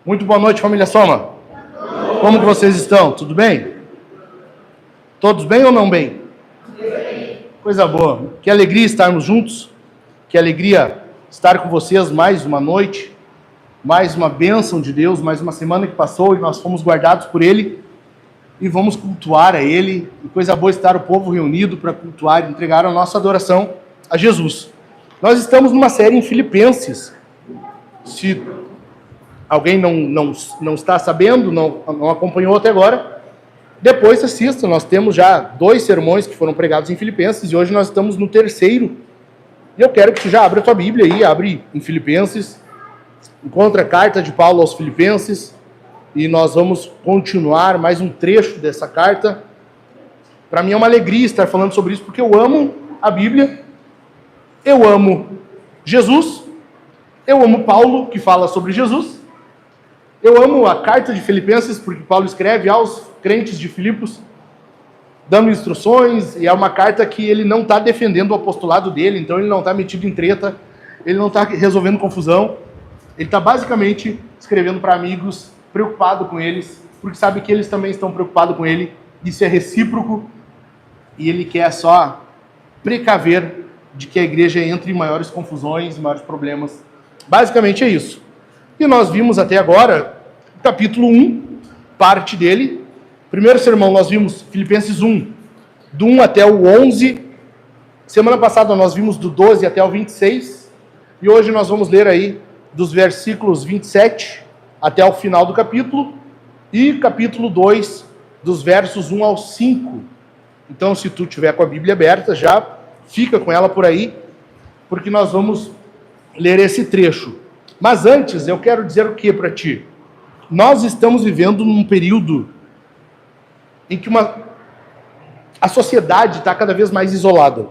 Muito boa noite, família Soma. Como que vocês estão? Tudo bem? Todos bem ou não bem? Coisa boa. Que alegria estarmos juntos. Que alegria estar com vocês mais uma noite, mais uma bênção de Deus, mais uma semana que passou e nós fomos guardados por Ele e vamos cultuar a Ele. E coisa boa estar o povo reunido para cultuar e entregar a nossa adoração a Jesus. Nós estamos numa série em Filipenses. Se alguém não está sabendo, não acompanhou até agora, depois assista. Nós temos já 2 sermões que foram pregados em Filipenses e hoje nós estamos no 3º. E eu quero que você já abra a tua Bíblia aí, abre em Filipenses, encontra a carta de Paulo aos Filipenses e nós vamos continuar mais um trecho dessa carta. Para mim é uma alegria estar falando sobre isso, porque eu amo a Bíblia, eu amo Jesus, eu amo Paulo, que fala sobre Jesus, eu amo a carta de Filipenses, porque Paulo escreve aos crentes de Filipos, dando instruções, e é uma carta que ele não está defendendo o apostolado dele, então ele não está metido em treta, ele não está resolvendo confusão, ele está basicamente escrevendo para amigos, preocupado com eles, porque sabe que eles também estão preocupados com ele, isso é recíproco, e ele quer só precaver de que a igreja entre em maiores confusões, maiores problemas. Basicamente é isso. E nós vimos até agora, capítulo 1, parte dele. Primeiro sermão nós vimos Filipenses 1, do 1 até o 11. Semana passada nós vimos do 12 até o 26. E hoje nós vamos ler aí dos versículos 27 até o final do capítulo. E capítulo 2, dos versos 1 ao 5. Então, se tu tiver com a Bíblia aberta, já fica com ela por aí, porque nós vamos ler esse trecho. Mas antes, eu quero dizer o que para ti? Nós estamos vivendo num período em que a sociedade está cada vez mais isolada.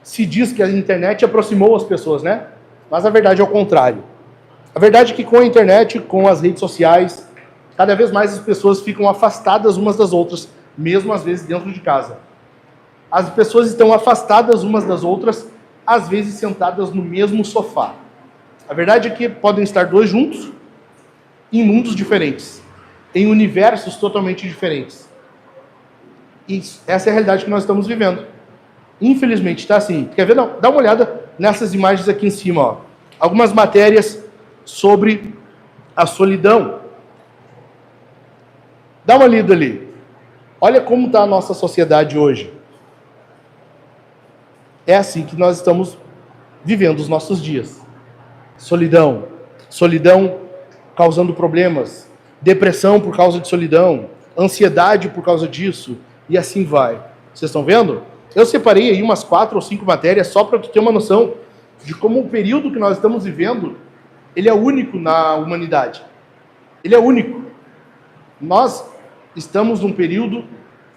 Se diz que a internet aproximou as pessoas, né? Mas a verdade é o contrário. A verdade é que com a internet, com as redes sociais, cada vez mais as pessoas ficam afastadas umas das outras, mesmo às vezes dentro de casa. As pessoas estão afastadas umas das outras, às vezes sentadas no mesmo sofá. A verdade é que podem estar 2 juntos, em mundos diferentes, em universos totalmente diferentes. E essa é a realidade que nós estamos vivendo. Infelizmente está assim. Quer ver? Não, dá uma olhada nessas imagens aqui em cima. Ó. Algumas matérias sobre a solidão. Dá uma lida ali. Olha como está a nossa sociedade hoje. É assim que nós estamos vivendo os nossos dias. Solidão. Solidão causando problemas. Depressão por causa de solidão. Ansiedade por causa disso. E assim vai. Vocês estão vendo? Eu separei aí umas 4 ou 5 matérias só para tu ter uma noção de como o período que nós estamos vivendo, ele é único na humanidade. Ele é único. Nós estamos num período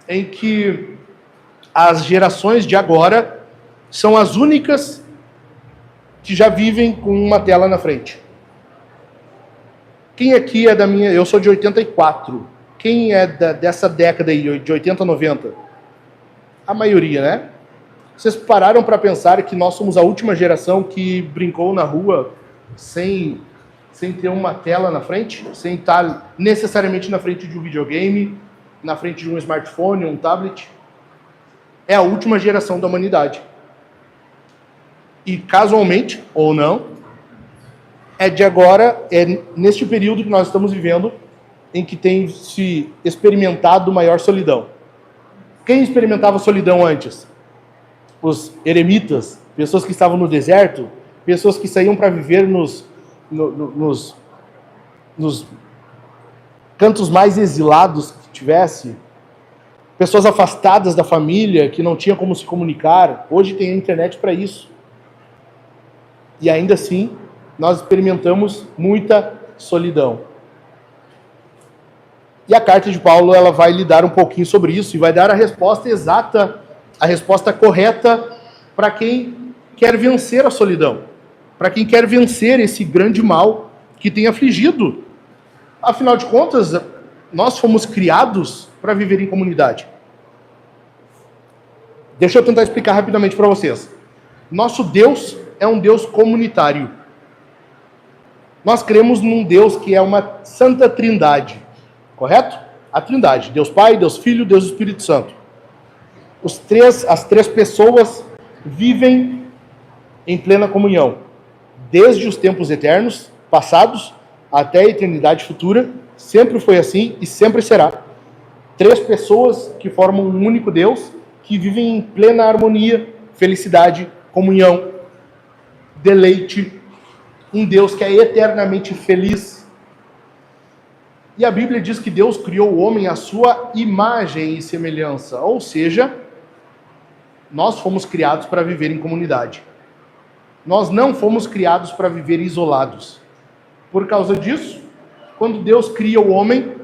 em que as gerações de agora são as únicas que já vivem com uma tela na frente. Quem aqui é da minha... Eu sou de 84. Quem é dessa década aí, de 80 a 90? A maioria, né? Vocês pararam para pensar que nós somos a última geração que brincou na rua sem ter uma tela na frente? Sem estar necessariamente na frente de um videogame, na frente de um smartphone, um tablet? É a última geração da humanidade. E casualmente, ou não, é de agora, é neste período que nós estamos vivendo, em que tem se experimentado maior solidão. Quem experimentava solidão antes? Os eremitas, pessoas que estavam no deserto, pessoas que saíam para viver nos cantos mais exilados que tivesse, pessoas afastadas da família, que não tinham como se comunicar. Hoje tem a internet para isso. E ainda assim, nós experimentamos muita solidão. E a carta de Paulo, ela vai lidar um pouquinho sobre isso e vai dar a resposta exata, a resposta correta para quem quer vencer a solidão, para quem quer vencer esse grande mal que tem afligido. Afinal de contas, nós fomos criados para viver em comunidade. Deixa eu tentar explicar rapidamente para vocês. Nosso Deus é um Deus comunitário. Nós cremos num Deus que é uma santa trindade, correto? A trindade, Deus Pai, Deus Filho, Deus Espírito Santo. As três pessoas vivem em plena comunhão, desde os tempos eternos, passados, até a eternidade futura. Sempre foi assim e sempre será. Três pessoas que formam um único Deus, que vivem em plena harmonia, felicidade, comunhão, deleite. Um Deus que é eternamente feliz. E a Bíblia diz que Deus criou o homem à sua imagem e semelhança. Ou seja, nós fomos criados para viver em comunidade. Nós não fomos criados para viver isolados. Por causa disso, quando Deus cria o homem,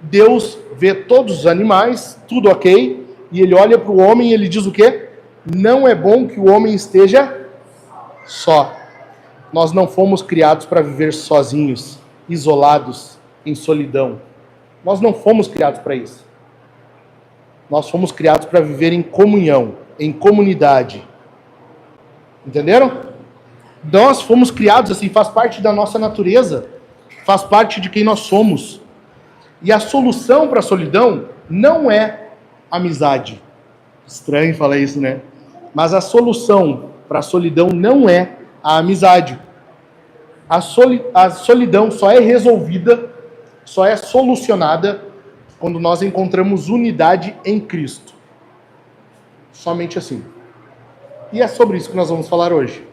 Deus vê todos os animais, tudo ok, e ele olha para o homem e ele diz o quê? Não é bom que o homem esteja só. Nós não fomos criados para viver sozinhos, isolados, em solidão. Nós não fomos criados para isso. Nós fomos criados para viver em comunhão, em comunidade. Entenderam? Nós fomos criados assim, faz parte da nossa natureza, faz parte de quem nós somos. E a solução para a solidão não é amizade. Estranho falar isso, né? Mas a solução para a solidão não é a amizade. A solidão só é resolvida, só é solucionada quando nós encontramos unidade em Cristo. Somente assim. E é sobre isso que nós vamos falar hoje.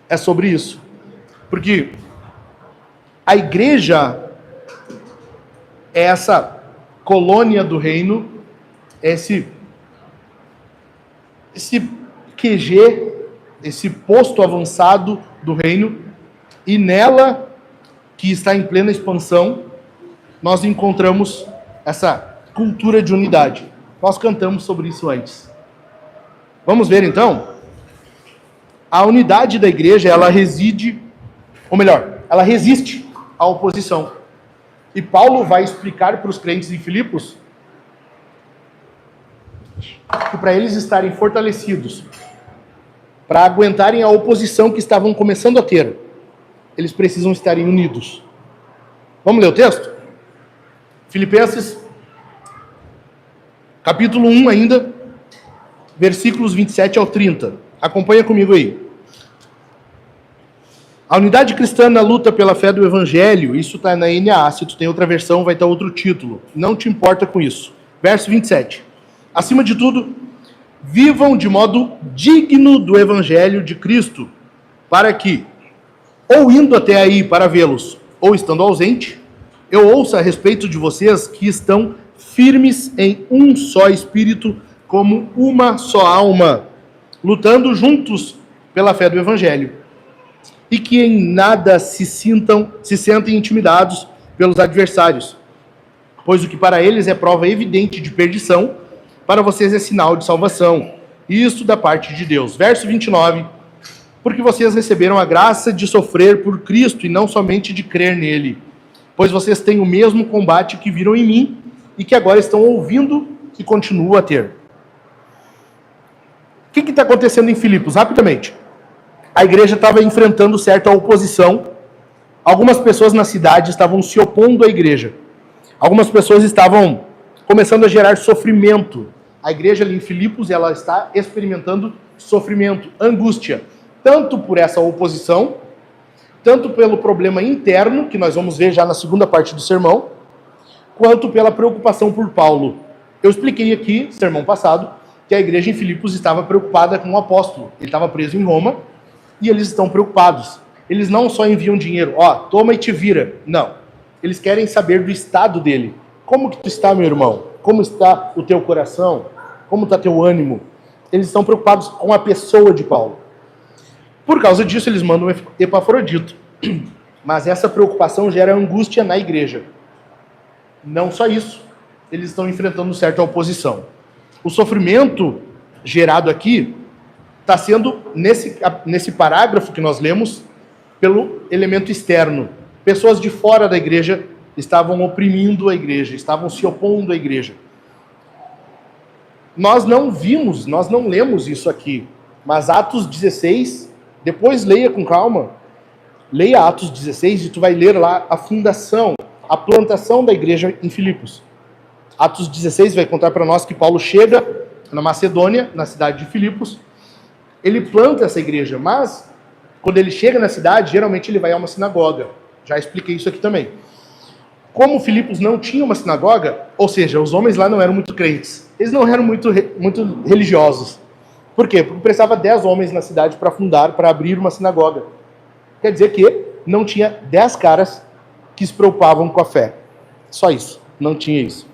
É sobre isso. Porque a igreja é essa colônia do reino, esse QG, esse posto avançado do reino, e nela, que está em plena expansão, nós encontramos essa cultura de unidade. Nós cantamos sobre isso antes. Vamos ver então? A unidade da igreja, ela reside, ou melhor, ela resiste à oposição. E Paulo vai explicar para os crentes em Filipos que para eles estarem fortalecidos, para aguentarem a oposição que estavam começando a ter, eles precisam estarem unidos. Vamos ler o texto? Filipenses, capítulo 1 ainda, versículos 27 ao 30. Acompanha comigo aí. A unidade cristã na luta pela fé do Evangelho, isso está na NAA, se tu tem outra versão vai estar outro título. Não te importa com isso. Verso 27. Acima de tudo, vivam de modo digno do Evangelho de Cristo, para que, ou indo até aí para vê-los, ou estando ausente, eu ouça a respeito de vocês que estão firmes em um só espírito, como uma só alma, lutando juntos pela fé do Evangelho, e que em nada se sentem intimidados pelos adversários, pois o que para eles é prova evidente de perdição, para vocês é sinal de salvação, isso da parte de Deus. Verso 29, porque vocês receberam a graça de sofrer por Cristo e não somente de crer nele, pois vocês têm o mesmo combate que viram em mim e que agora estão ouvindo e continuam a ter. O que está acontecendo em Filipos? Rapidamente. A igreja estava enfrentando certa oposição. Algumas pessoas na cidade estavam se opondo à igreja. Algumas pessoas estavam começando a gerar sofrimento. A igreja ali em Filipos, ela está experimentando sofrimento, angústia, tanto por essa oposição, tanto pelo problema interno, que nós vamos ver já na segunda parte do sermão, quanto pela preocupação por Paulo. Eu expliquei aqui, no sermão passado, que a igreja em Filipos estava preocupada com o apóstolo. Ele estava preso em Roma e eles estão preocupados. Eles não só enviam dinheiro, toma e te vira. Não. Eles querem saber do estado dele. Como que tu está, meu irmão? Como está o teu coração? Como está teu ânimo? Eles estão preocupados com a pessoa de Paulo. Por causa disso, eles mandam Epafrodito. Mas essa preocupação gera angústia na igreja. Não só isso. Eles estão enfrentando certa oposição. O sofrimento gerado aqui está sendo, nesse parágrafo que nós lemos, pelo elemento externo. Pessoas de fora da igreja estavam oprimindo a igreja, estavam se opondo à igreja. Nós não lemos isso aqui, mas Atos 16, depois leia com calma, Leia Atos 16 e tu vai ler lá a fundação, a plantação da igreja em Filipos. Atos 16 vai contar para nós que Paulo chega na Macedônia, na cidade de Filipos. Ele planta essa igreja, mas quando ele chega na cidade, geralmente ele vai a uma sinagoga. Já expliquei isso aqui também. Como Filipos não tinha uma sinagoga, ou seja, os homens lá não eram muito crentes. Eles não eram muito religiosos. Por quê? Porque precisava 10 homens na cidade para abrir uma sinagoga. Quer dizer que não tinha 10 caras que se preocupavam com a fé. Só isso. Não tinha isso.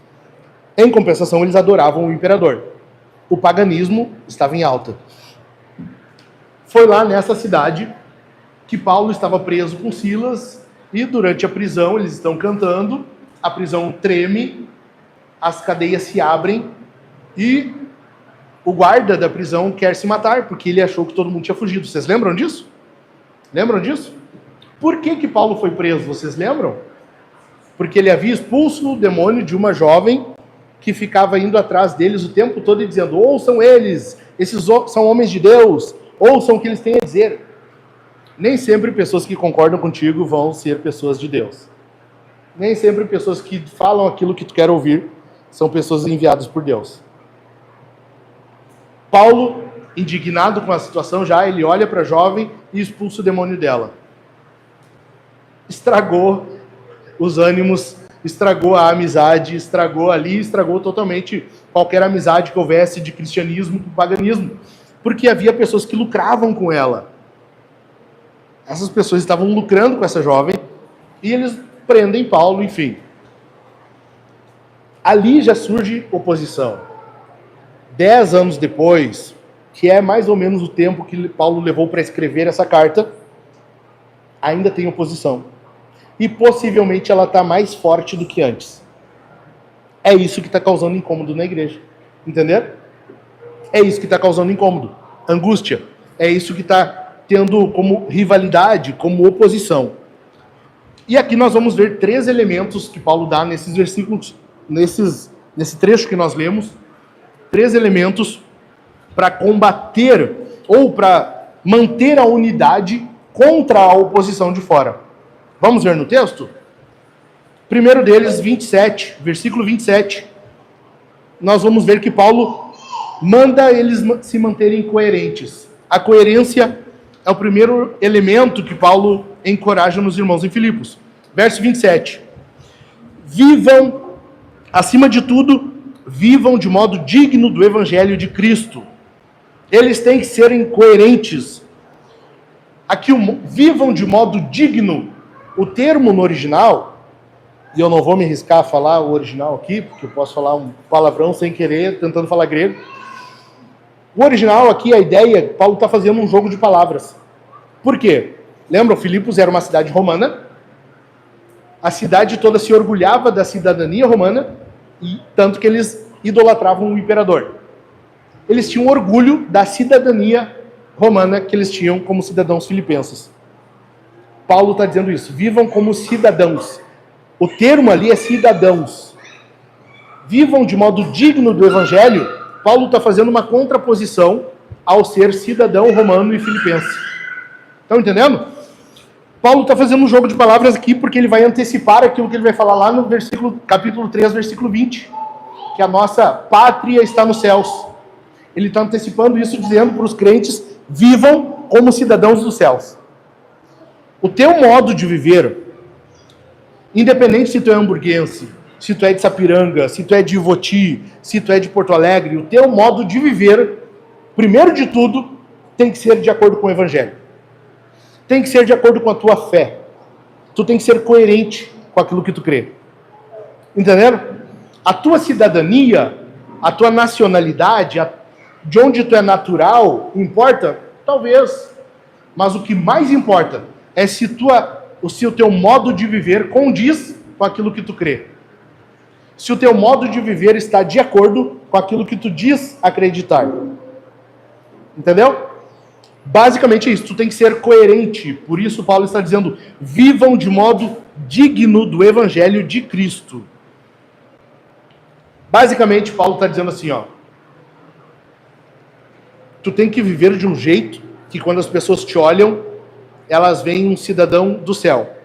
Em compensação, eles adoravam o imperador. O paganismo estava em alta. Foi lá nessa cidade que Paulo estava preso com Silas e durante a prisão eles estão cantando, a prisão treme, as cadeias se abrem e o guarda da prisão quer se matar porque ele achou que todo mundo tinha fugido. Vocês lembram disso? Lembram disso? Por que Paulo foi preso? Vocês lembram? Porque ele havia expulso o demônio de uma jovem que ficava indo atrás deles o tempo todo e dizendo: ouçam eles, esses são homens de Deus, ouçam o que eles têm a dizer. Nem sempre pessoas que concordam contigo vão ser pessoas de Deus. Nem sempre pessoas que falam aquilo que tu quer ouvir são pessoas enviadas por Deus. Paulo, indignado com a situação já, ele olha para a jovem e expulsa o demônio dela. Estragou os ânimos, estragou a amizade, estragou totalmente qualquer amizade que houvesse de cristianismo com paganismo. Porque havia pessoas que lucravam com ela. Essas pessoas estavam lucrando com essa jovem e eles prendem Paulo, enfim. Ali já surge oposição. 10 anos depois, que é mais ou menos o tempo que Paulo levou para escrever essa carta, ainda tem oposição. E possivelmente ela está mais forte do que antes. É isso que está causando incômodo na igreja. Entenderam? É isso que está causando incômodo. Angústia. É isso que está tendo como rivalidade, como oposição. E aqui nós vamos ver 3 elementos que Paulo dá nesses versículos, nesse trecho que nós lemos. 3 elementos para combater ou para manter a unidade contra a oposição de fora. Vamos ver no texto? Primeiro deles, 27, versículo 27. Nós vamos ver que Paulo manda eles se manterem coerentes. A coerência é o primeiro elemento que Paulo encoraja nos irmãos em Filipos. Verso 27. Vivam, acima de tudo, vivam de modo digno do evangelho de Cristo. Eles têm que serem coerentes. Aqui, vivam de modo digno. O termo no original, e eu não vou me arriscar a falar o original aqui, porque eu posso falar um palavrão sem querer, tentando falar grego. O original aqui, a ideia, Paulo está fazendo um jogo de palavras. Por quê? Lembram, Filipos era uma cidade romana, a cidade toda se orgulhava da cidadania romana, e tanto que eles idolatravam o imperador. Eles tinham orgulho da cidadania romana que eles tinham como cidadãos filipenses. Paulo está dizendo isso, vivam como cidadãos. O termo ali é cidadãos. Vivam de modo digno do evangelho. Paulo está fazendo uma contraposição ao ser cidadão romano e filipense. Estão entendendo? Paulo está fazendo um jogo de palavras aqui porque ele vai antecipar aquilo que ele vai falar lá no capítulo 3, versículo 20, que a nossa pátria está nos céus. Ele está antecipando isso, dizendo para os crentes: vivam como cidadãos dos céus. O teu modo de viver, independente se tu é hamburguense, se tu é de Sapiranga, se tu é de Ivoti, se tu é de Porto Alegre, o teu modo de viver, primeiro de tudo, tem que ser de acordo com o evangelho. Tem que ser de acordo com a tua fé. Tu tem que ser coerente com aquilo que tu crê. Entenderam? A tua cidadania, a tua nacionalidade, de onde tu é natural, importa? Talvez. Mas o que mais importa é se o teu modo de viver condiz com aquilo que tu crê. Se o teu modo de viver está de acordo com aquilo que tu diz acreditar. Entendeu? Basicamente é isso, tu tem que ser coerente. Por isso Paulo está dizendo: vivam de modo digno do evangelho de Cristo. Basicamente Paulo está dizendo assim, ó: tu tem que viver de um jeito que quando as pessoas te olham, elas veem um cidadão do céu.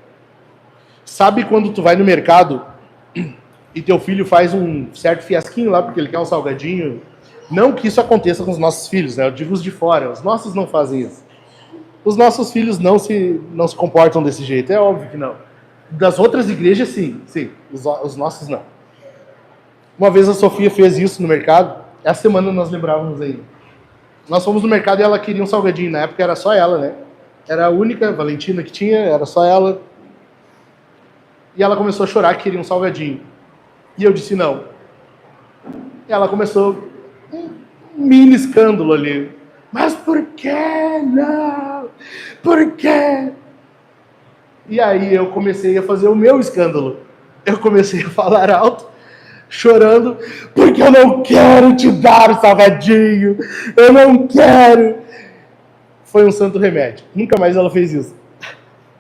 Sabe quando tu vai no mercado e teu filho faz um certo fiasquinho lá porque ele quer um salgadinho? Não que isso aconteça com os nossos filhos, né? Eu digo os de fora. Os nossos não fazem isso. Os nossos filhos não se comportam desse jeito. É óbvio que não. Das outras igrejas, sim. Sim. Os nossos, não. Uma vez a Sofia fez isso no mercado. Essa semana nós lembrávamos ainda. Nós fomos no mercado e ela queria um salgadinho. Na época era só ela, né? Era a única Valentina que tinha. Era só ela. E ela começou a chorar que queria um salgadinho. E eu disse não. E ela começou um mini escândalo ali. Mas por que não? Por quê? E aí eu comecei a fazer o meu escândalo. Eu comecei a falar alto, chorando, porque eu não quero te dar o salgadinho. Eu não quero. Foi um santo remédio. Nunca mais ela fez isso.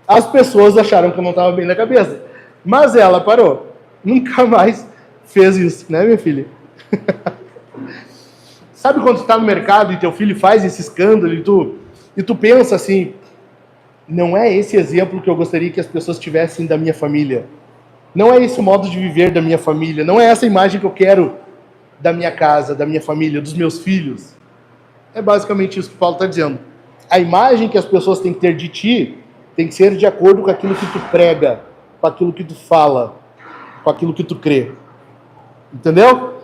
As pessoas acharam que eu não estava bem na cabeça. Mas ela parou. Nunca mais fez isso, né, minha filha? Sabe quando tu tá no mercado e teu filho faz esse escândalo e tu pensa assim, não é esse exemplo que eu gostaria que as pessoas tivessem da minha família. Não é esse o modo de viver da minha família. Não é essa imagem que eu quero da minha casa, da minha família, dos meus filhos. É basicamente isso que Paulo está dizendo. A imagem que as pessoas têm que ter de ti tem que ser de acordo com aquilo que tu prega, com aquilo que tu fala, com aquilo que tu crê. Entendeu?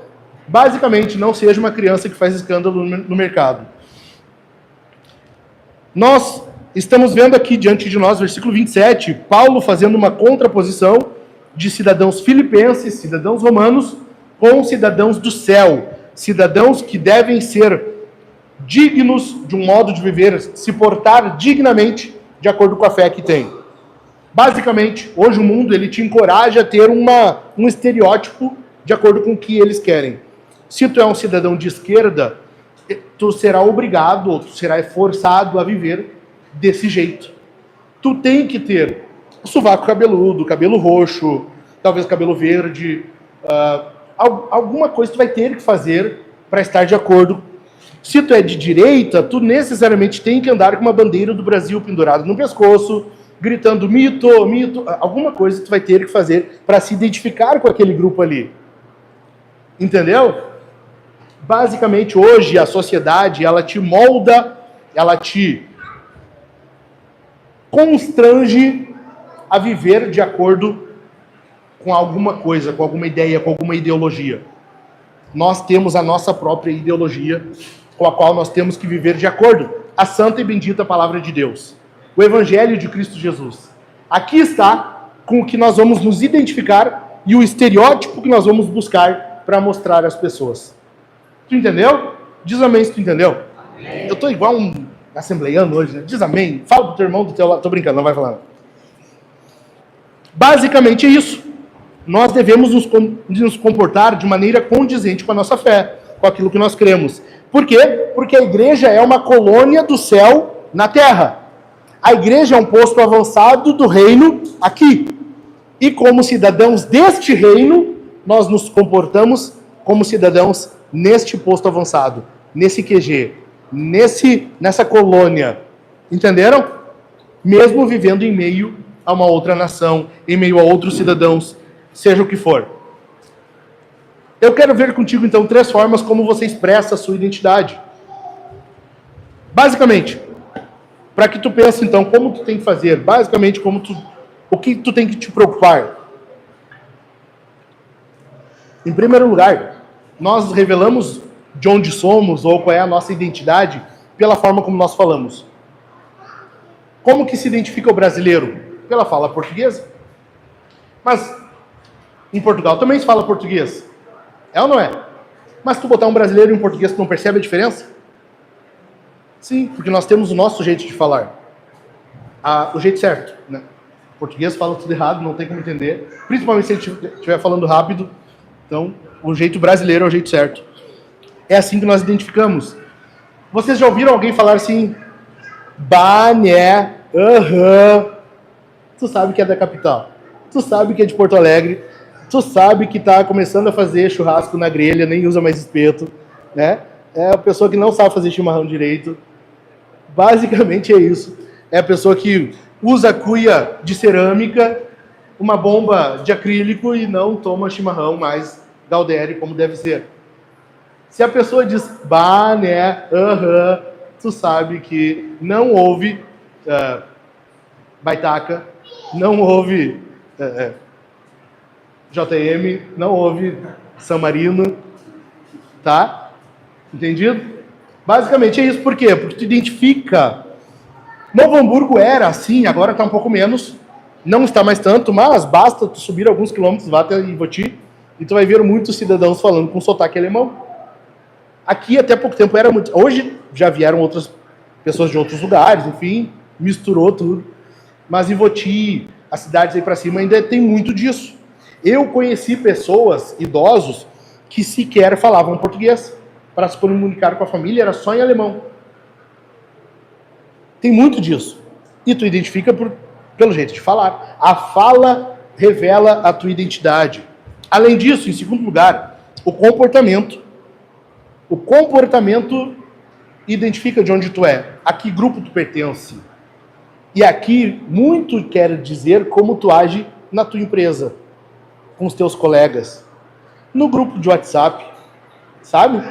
Basicamente, não seja uma criança que faz escândalo no mercado. Nós estamos vendo aqui diante de nós, versículo 27, Paulo fazendo uma contraposição de cidadãos filipenses, cidadãos romanos, com cidadãos do céu. Cidadãos que devem ser dignos de um modo de viver, se portar dignamente de acordo com a fé que tem. Basicamente, hoje o mundo ele te encoraja a ter um estereótipo de acordo com o que eles querem. Se tu é um cidadão de esquerda, tu será obrigado, ou tu será forçado a viver desse jeito. Tu tem que ter sovaco cabeludo, cabelo roxo, talvez cabelo verde, alguma coisa tu vai ter que fazer para estar de acordo. Se tu é de direita, tu necessariamente tem que andar com uma bandeira do Brasil pendurada no pescoço, gritando mito, mito, alguma coisa tu vai ter que fazer para se identificar com aquele grupo ali. Entendeu? Basicamente, hoje, a sociedade, ela te molda, ela te constrange a viver de acordo com alguma coisa, com alguma ideia, com alguma ideologia. Nós temos a nossa própria ideologia, com a qual nós temos que viver de acordo. A santa e bendita palavra de Deus. O Evangelho de Cristo Jesus. Aqui está com o que nós vamos nos identificar e o estereótipo que nós vamos buscar para mostrar às pessoas. Tu entendeu? Diz amém se tu entendeu. Amém. Eu tô igual um assembleiano hoje, né? Diz amém. Fala pro teu irmão do teu lado. Tô brincando, não vai falar não. Basicamente é isso. Nós devemos nos comportar de maneira condizente com a nossa fé, com aquilo que nós cremos. Por quê? Porque a igreja é uma colônia do céu na terra. A igreja é um posto avançado do reino aqui. E como cidadãos deste reino, nós nos comportamos como cidadãos neste posto avançado, nesse QG, nessa colônia. Entenderam? Mesmo vivendo em meio a uma outra nação, em meio a outros cidadãos, seja o que for. Eu quero ver contigo, então, 3 formas como você expressa a sua identidade. Basicamente, para que tu pense, então, como tu tem que fazer, basicamente, o que tu tem que te preocupar. Em primeiro lugar, nós revelamos de onde somos ou qual é a nossa identidade pela forma como nós falamos. Como que se identifica o brasileiro? Pela fala portuguesa. Mas em Portugal também se fala português. É ou não é? Mas tu botar um brasileiro e um português, tu não percebe a diferença? Sim, porque nós temos o nosso jeito de falar. O jeito certo, né? O português fala tudo errado, não tem como entender. Principalmente se ele estiver falando rápido. Então, o jeito brasileiro é o jeito certo. É assim que nós identificamos. Vocês já ouviram alguém falar assim? Bané, Tu sabe que é da capital. Tu sabe que é de Porto Alegre. Tu sabe que está começando a fazer churrasco na grelha, nem usa mais espeto, né? É a pessoa que não sabe fazer chimarrão direito. Basicamente é isso. É a pessoa que usa cuia de cerâmica, uma bomba de acrílico e não toma chimarrão mais Galdério como deve ser. Se a pessoa diz, bah, né, tu sabe que não houve Baitaca, não houve JM, não houve San Marino, tá? Entendido? Basicamente é isso. Por quê? Porque tu identifica. Novo Hamburgo era assim, agora está um pouco menos. Não está mais tanto, mas basta tu subir alguns quilômetros, vá até Ivoti, e tu vai ver muitos cidadãos falando com sotaque alemão. Aqui até pouco tempo era muito. Hoje já vieram outras pessoas de outros lugares, enfim, misturou tudo. Mas Ivoti, as cidades aí para cima ainda tem muito disso. Eu conheci pessoas, idosos, que sequer falavam português. Para se comunicar com a família era só em alemão. Tem muito disso. E tu identifica pelo jeito de falar. A fala revela a tua identidade. Além disso, em segundo lugar, o comportamento. O comportamento identifica de onde tu é, a que grupo tu pertence. E aqui muito quer dizer como tu age na tua empresa, com os teus colegas, no grupo de WhatsApp, sabe?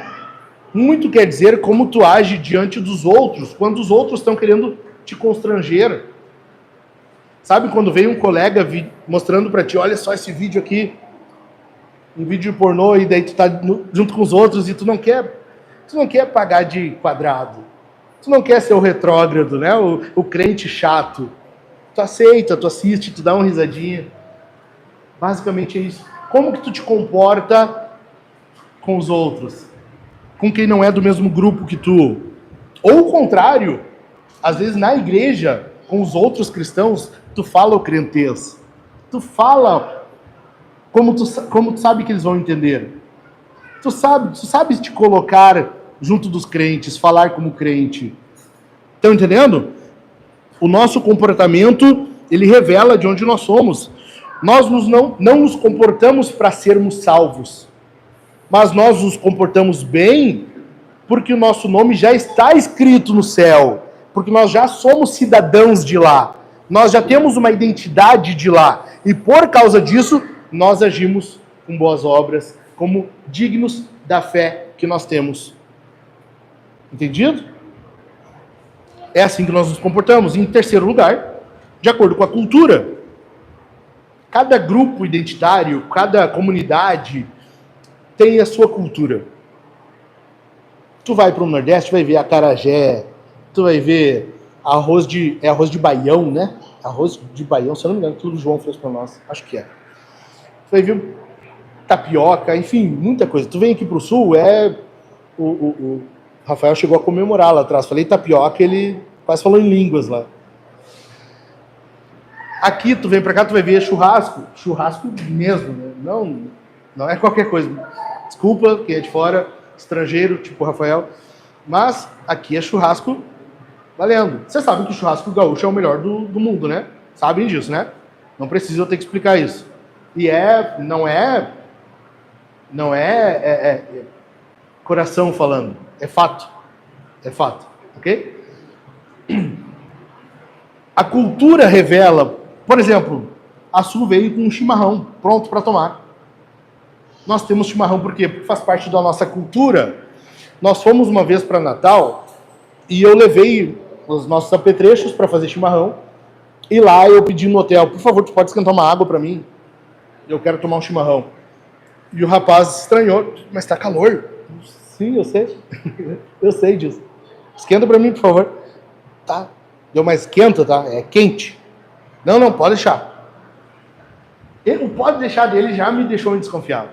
Muito quer dizer como tu age diante dos outros, quando os outros estão querendo te constranger. Sabe quando vem um colega mostrando pra ti, olha só esse vídeo aqui, um vídeo pornô, e daí tu tá junto com os outros e tu não quer pagar de quadrado. Tu não quer ser o retrógrado, né? O crente chato. Tu aceita, tu assiste, tu dá uma risadinha. Basicamente é isso. Como que tu te comporta com os outros? Com quem não é do mesmo grupo que tu? Ou o contrário, às vezes na igreja, com os outros cristãos, tu fala o crentez. Tu fala como tu sabe que eles vão entender. Tu sabe te colocar junto dos crentes, falar como crente. Estão entendendo? O nosso comportamento, ele revela de onde nós somos. Nós não nos comportamos para sermos salvos, mas nós nos comportamos bem porque o nosso nome já está escrito no céu, porque nós já somos cidadãos de lá, nós já temos uma identidade de lá, e por causa disso, nós agimos com boas obras, como dignos da fé que nós temos. Entendido? É assim que nós nos comportamos. Em terceiro lugar, de acordo com a cultura. Cada grupo identitário, cada comunidade tem a sua cultura. Tu vai para o Nordeste, vai ver acarajé, tu vai ver arroz de baião, né? Arroz de baião, se eu não me engano, tudo o João fez para nós. Acho que é. Tu vai ver tapioca, enfim, muita coisa. Tu vem aqui para o Sul, o Rafael chegou a comemorar lá atrás. Falei tapioca, ele quase falou em línguas lá. Aqui, tu vem pra cá, tu vai ver churrasco. Churrasco mesmo, né? Não é qualquer coisa. Desculpa, quem é de fora, estrangeiro, tipo o Rafael. Mas aqui é churrasco valendo. Vocês sabem que o churrasco gaúcho é o melhor do mundo, né? Sabem disso, né? Não precisa eu ter que explicar isso. E não é coração falando. É fato. É fato. Ok? A cultura revela, por exemplo, a Sul veio com um chimarrão pronto para tomar. Nós temos chimarrão por quê? Porque faz parte da nossa cultura. Nós fomos uma vez para Natal e eu levei os nossos apetrechos para fazer chimarrão. E lá eu pedi no hotel, por favor, tu pode esquentar uma água para mim? Eu quero tomar um chimarrão. E o rapaz estranhou, mas tá calor. Sim, eu sei. Eu sei disso. Esquenta para mim, por favor. Tá. Deu mais esquenta, tá? É quente. Não, pode deixar. O pode deixar dele já me deixou desconfiado.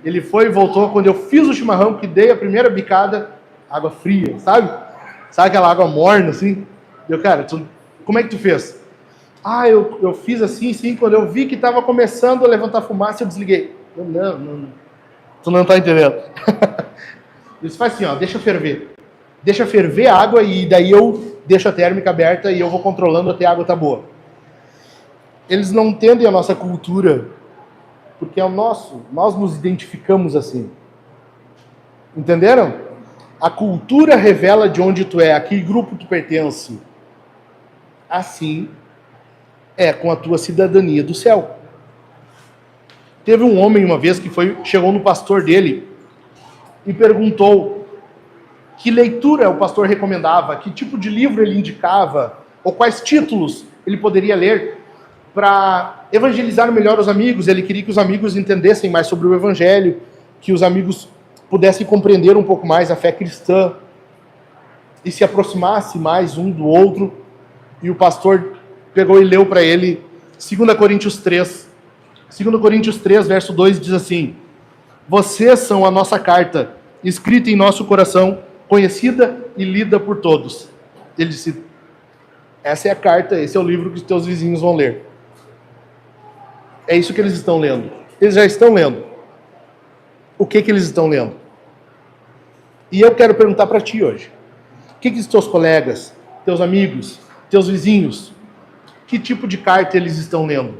Ele foi e voltou quando eu fiz o chimarrão, que dei a primeira bicada, água fria, sabe? Sabe aquela água morna, assim? Eu, cara, como é que tu fez? Eu fiz assim, quando eu vi que estava começando a levantar fumaça, eu desliguei. Não. Tu não tá entendendo. Eles fazem assim, ó, deixa ferver. Deixa ferver a água e daí eu deixo a térmica aberta e eu vou controlando até a água tá boa. Eles não entendem a nossa cultura, porque é o nosso, nós nos identificamos assim. Entenderam? A cultura revela de onde tu é, a que grupo tu pertence. assim é com a tua cidadania do céu. Teve um homem uma vez que chegou no pastor dele e perguntou que leitura o pastor recomendava, que tipo de livro ele indicava, ou quais títulos ele poderia ler para evangelizar melhor os amigos. Ele queria que os amigos entendessem mais sobre o evangelho, que os amigos pudessem compreender um pouco mais a fé cristã e se aproximasse mais um do outro. E o pastor pegou e leu para ele 2 Coríntios 3. 2 Coríntios 3, verso 2 diz assim: vocês são a nossa carta, escrita em nosso coração, conhecida e lida por todos. Ele disse, essa é a carta, esse é o livro que os teus vizinhos vão ler. É isso que eles estão lendo. Eles já estão lendo. O que eles estão lendo? E eu quero perguntar para ti hoje. O que os teus colegas, teus amigos, teus vizinhos, que tipo de carta eles estão lendo?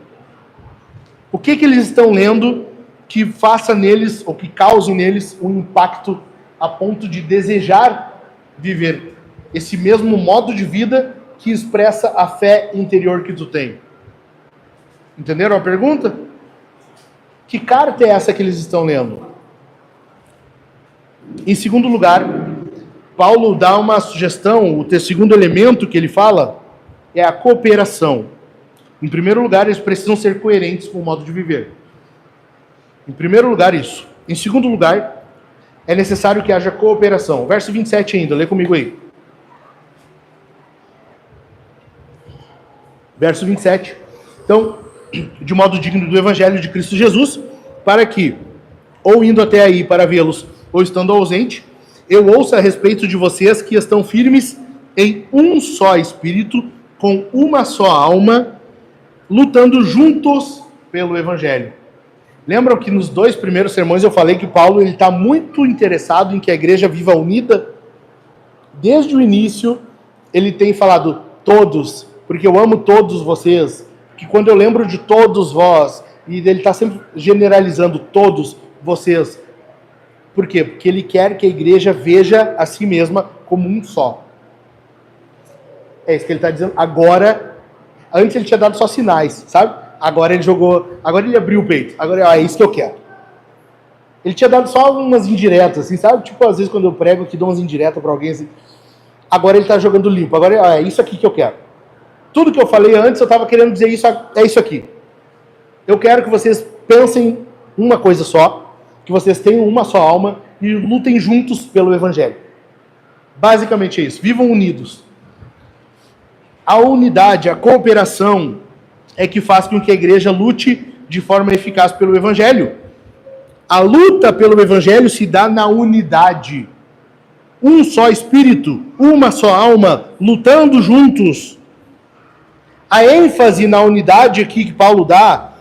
O que eles estão lendo que faça neles, ou que cause neles um impacto a ponto de desejar viver esse mesmo modo de vida que expressa a fé interior que tu tem? Entenderam a pergunta? Que carta é essa que eles estão lendo? Em segundo lugar, Paulo dá uma sugestão, o segundo elemento que ele fala é a cooperação. Em primeiro lugar, eles precisam ser coerentes com o modo de viver. Em primeiro lugar, isso. Em segundo lugar, é necessário que haja cooperação. Verso 27 ainda, lê comigo aí. Verso 27. Então, de modo digno do Evangelho de Cristo Jesus, para que, ou indo até aí para vê-los, ou estando ausente, eu ouça a respeito de vocês que estão firmes em um só espírito, com uma só alma, lutando juntos pelo Evangelho. Lembram que nos 2 primeiros sermões eu falei que Paulo está muito interessado em que a igreja viva unida? Desde o início, ele tem falado todos, porque eu amo todos vocês, que quando eu lembro de todos vós, e ele está sempre generalizando todos vocês. Por quê? Porque ele quer que a igreja veja a si mesma como um só. É isso que ele está dizendo. Agora, antes ele tinha dado só sinais, sabe? Agora ele abriu o peito. Agora é isso que eu quero. Ele tinha dado só umas indiretas, assim, sabe? Tipo, às vezes quando eu prego aqui, dou umas indiretas para alguém, assim. Agora ele está jogando limpo. Agora é isso aqui que eu quero. Tudo que eu falei antes, eu estava querendo dizer isso, é isso aqui. Eu quero que vocês pensem uma coisa só, que vocês tenham uma só alma e lutem juntos pelo Evangelho. Basicamente é isso. Vivam unidos. A unidade, a cooperação é que faz com que a igreja lute de forma eficaz pelo Evangelho. A luta pelo Evangelho se dá na unidade. Um só espírito, uma só alma, lutando juntos. A ênfase na unidade aqui que Paulo dá,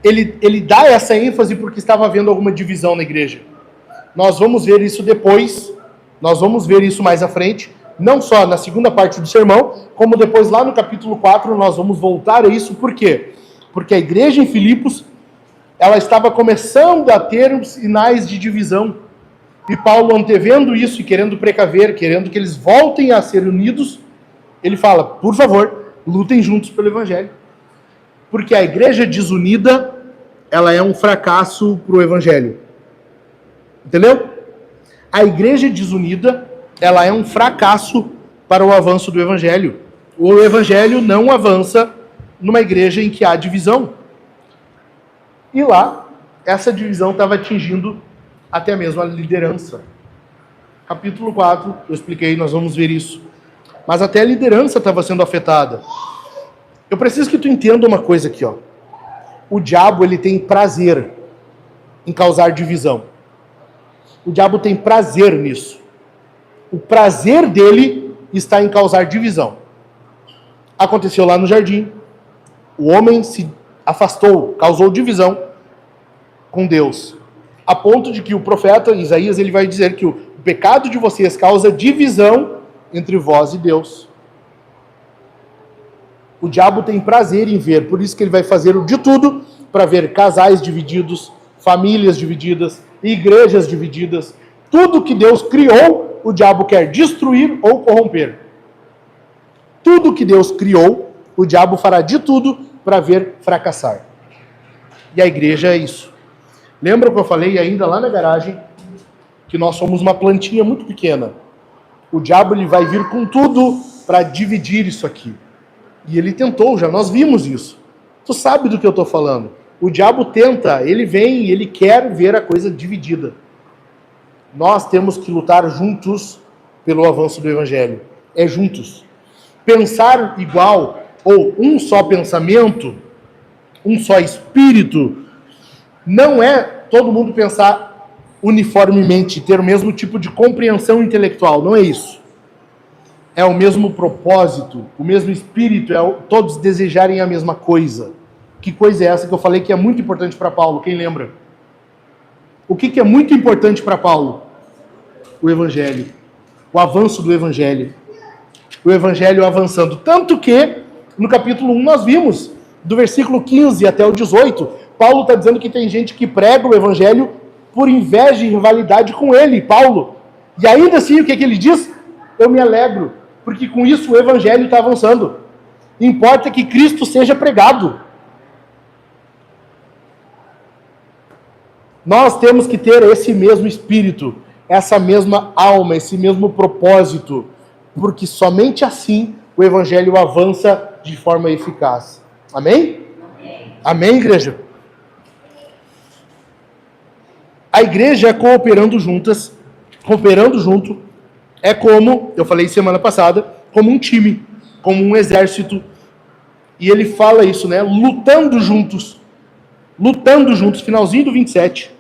ele dá essa ênfase porque estava havendo alguma divisão na igreja. Nós vamos ver isso depois, nós vamos ver isso mais à frente, não só na segunda parte do sermão, como depois lá no capítulo 4 nós vamos voltar a isso. Por quê? Porque a igreja em Filipos, ela estava começando a ter sinais de divisão. E Paulo, antevendo isso e querendo precaver, querendo que eles voltem a ser unidos, ele fala, por favor, lutem juntos pelo Evangelho. Porque a igreja desunida, ela é um fracasso para o Evangelho. Entendeu? A igreja desunida, ela é um fracasso para o avanço do Evangelho. O Evangelho não avança numa igreja em que há divisão. E lá, essa divisão estava atingindo até mesmo a liderança. Capítulo 4, eu expliquei, nós vamos ver isso. Mas até a liderança estava sendo afetada. Eu preciso que tu entenda uma coisa aqui, ó. O diabo, ele tem prazer em causar divisão. O diabo tem prazer nisso. O prazer dele está em causar divisão. Aconteceu lá no jardim. O homem se afastou, causou divisão com Deus. A ponto de que o profeta Isaías, ele vai dizer que o pecado de vocês causa divisão entre vós e Deus. O diabo tem prazer em ver, por isso que ele vai fazer de tudo para ver casais divididos, famílias divididas, igrejas divididas. Tudo que Deus criou, o diabo quer destruir ou corromper. Tudo que Deus criou, o diabo fará de tudo para ver fracassar. E a igreja é isso. Lembra que eu falei ainda lá na garagem que nós somos uma plantinha muito pequena? O diabo ele vai vir com tudo para dividir isso aqui. E ele tentou, já nós vimos isso. Tu sabe do que eu estou falando. O diabo tenta, ele vem, ele quer ver a coisa dividida. Nós temos que lutar juntos pelo avanço do evangelho. É juntos. Pensar igual, ou um só pensamento, um só espírito, não é todo mundo pensar uniformemente, ter o mesmo tipo de compreensão intelectual, não é isso. É o mesmo propósito, o mesmo espírito, todos desejarem a mesma coisa. Que coisa é essa que eu falei que é muito importante para Paulo? Quem lembra? O que é muito importante para Paulo? O evangelho. O avanço do evangelho. O evangelho avançando. Tanto que, no capítulo 1, nós vimos, do versículo 15 até o 18, Paulo está dizendo que tem gente que prega o evangelho por inveja e rivalidade com ele, Paulo. E ainda assim, o que ele diz? Eu me alegro, porque com isso o evangelho está avançando. Importa que Cristo seja pregado. Nós temos que ter esse mesmo espírito, essa mesma alma, esse mesmo propósito, porque somente assim o evangelho avança de forma eficaz. Amém? Amém, Amém, igreja? A igreja é cooperando junto, é como, eu falei semana passada, como um time, como um exército. E ele fala isso, né? Lutando juntos, finalzinho do 27.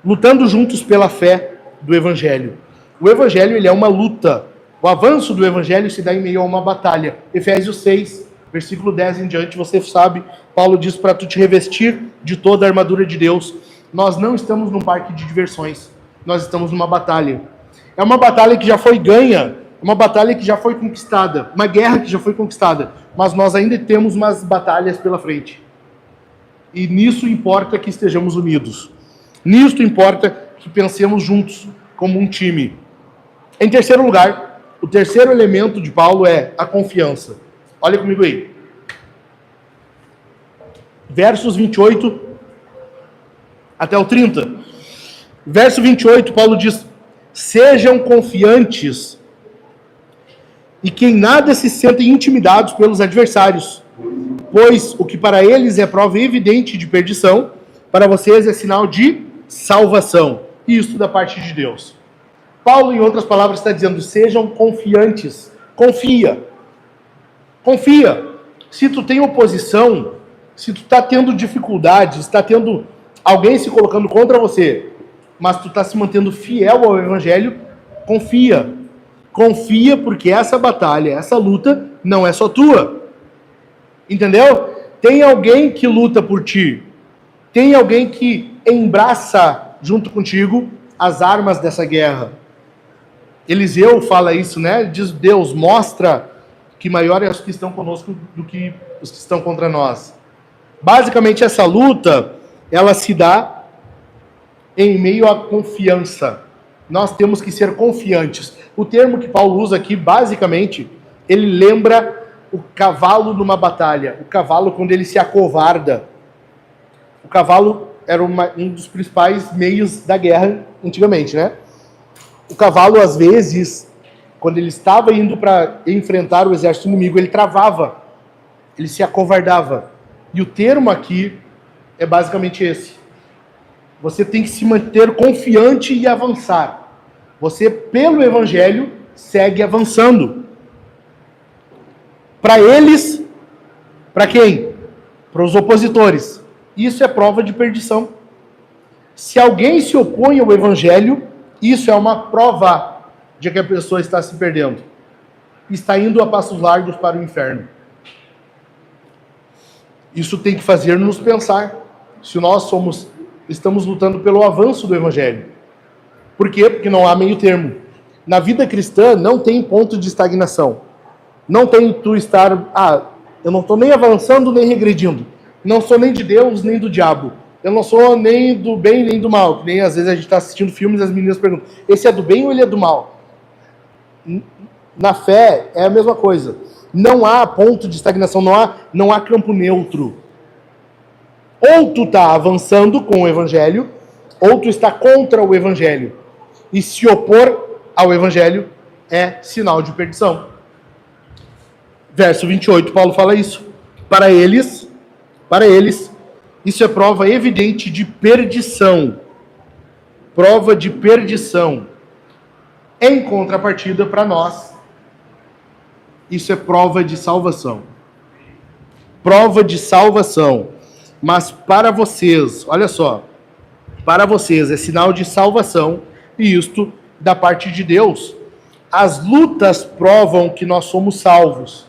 Lutando juntos pela fé do evangelho. O evangelho, ele é uma luta. O avanço do evangelho se dá em meio a uma batalha. Efésios 6, versículo 10 em diante, você sabe, Paulo diz para tu te revestir de toda a armadura de Deus. Nós não estamos num parque de diversões. Nós estamos numa batalha. É uma batalha que já foi ganha, uma batalha que já foi conquistada, uma guerra que já foi conquistada, mas nós ainda temos umas batalhas pela frente. E nisso importa que estejamos unidos. Nisso importa que pensemos juntos, como um time. Em terceiro lugar, o terceiro elemento de Paulo é a confiança. Olha comigo aí. Versos 28 até o 30. Verso 28, Paulo diz: sejam confiantes e que em nada se sentem intimidados pelos adversários, pois o que para eles é prova evidente de perdição, para vocês é sinal de salvação. Isso da parte de Deus. Paulo, em outras palavras, está dizendo: sejam confiantes. Confia. Confia. Se tu tem oposição, se tu está tendo dificuldades, está tendo alguém se colocando contra você, mas tu está se mantendo fiel ao evangelho, confia. Confia, porque essa batalha, essa luta, não é só tua. Entendeu? Tem alguém que luta por ti. Tem alguém que embraça junto contigo as armas dessa guerra. Eliseu fala isso, né? Diz: Deus mostra que maior é os que estão conosco do que os que estão contra nós. Basicamente, essa luta, ela se dá em meio à confiança. Nós temos que ser confiantes. O termo que Paulo usa aqui, basicamente, ele lembra o cavalo numa batalha. O cavalo, quando ele se acovarda. O cavalo era um dos principais meios da guerra antigamente, né? O cavalo, às vezes, quando ele estava indo para enfrentar o exército inimigo, ele travava. Ele se acovardava. E o termo aqui é basicamente esse. Você tem que se manter confiante e avançar. Você, pelo evangelho, segue avançando. Para eles, para quem? Para os opositores. Isso é prova de perdição. Se alguém se opõe ao evangelho, isso é uma prova de que a pessoa está se perdendo. Está indo a passos largos para o inferno. Isso tem que fazer-nos pensar se nós estamos lutando pelo avanço do evangelho. Por quê? Porque não há meio termo. Na vida cristã não tem ponto de estagnação. Não tem tu estar, eu não estou nem avançando nem regredindo. Não sou nem de Deus nem do diabo. Eu não sou nem do bem nem do mal. Nem às vezes a gente está assistindo filmes e as meninas perguntam: esse é do bem ou ele é do mal? Na fé é a mesma coisa. Não há ponto de estagnação, não há campo neutro. Ou tu está avançando com o evangelho, ou tu está contra o evangelho. E se opor ao evangelho é sinal de perdição. Verso 28, Paulo fala isso. Para eles, isso é prova evidente de perdição. Prova de perdição. Em contrapartida, para nós, isso é prova de salvação. Prova de salvação. Mas para vocês, olha só, para vocês é sinal de salvação, e isto da parte de Deus. As lutas provam que nós somos salvos.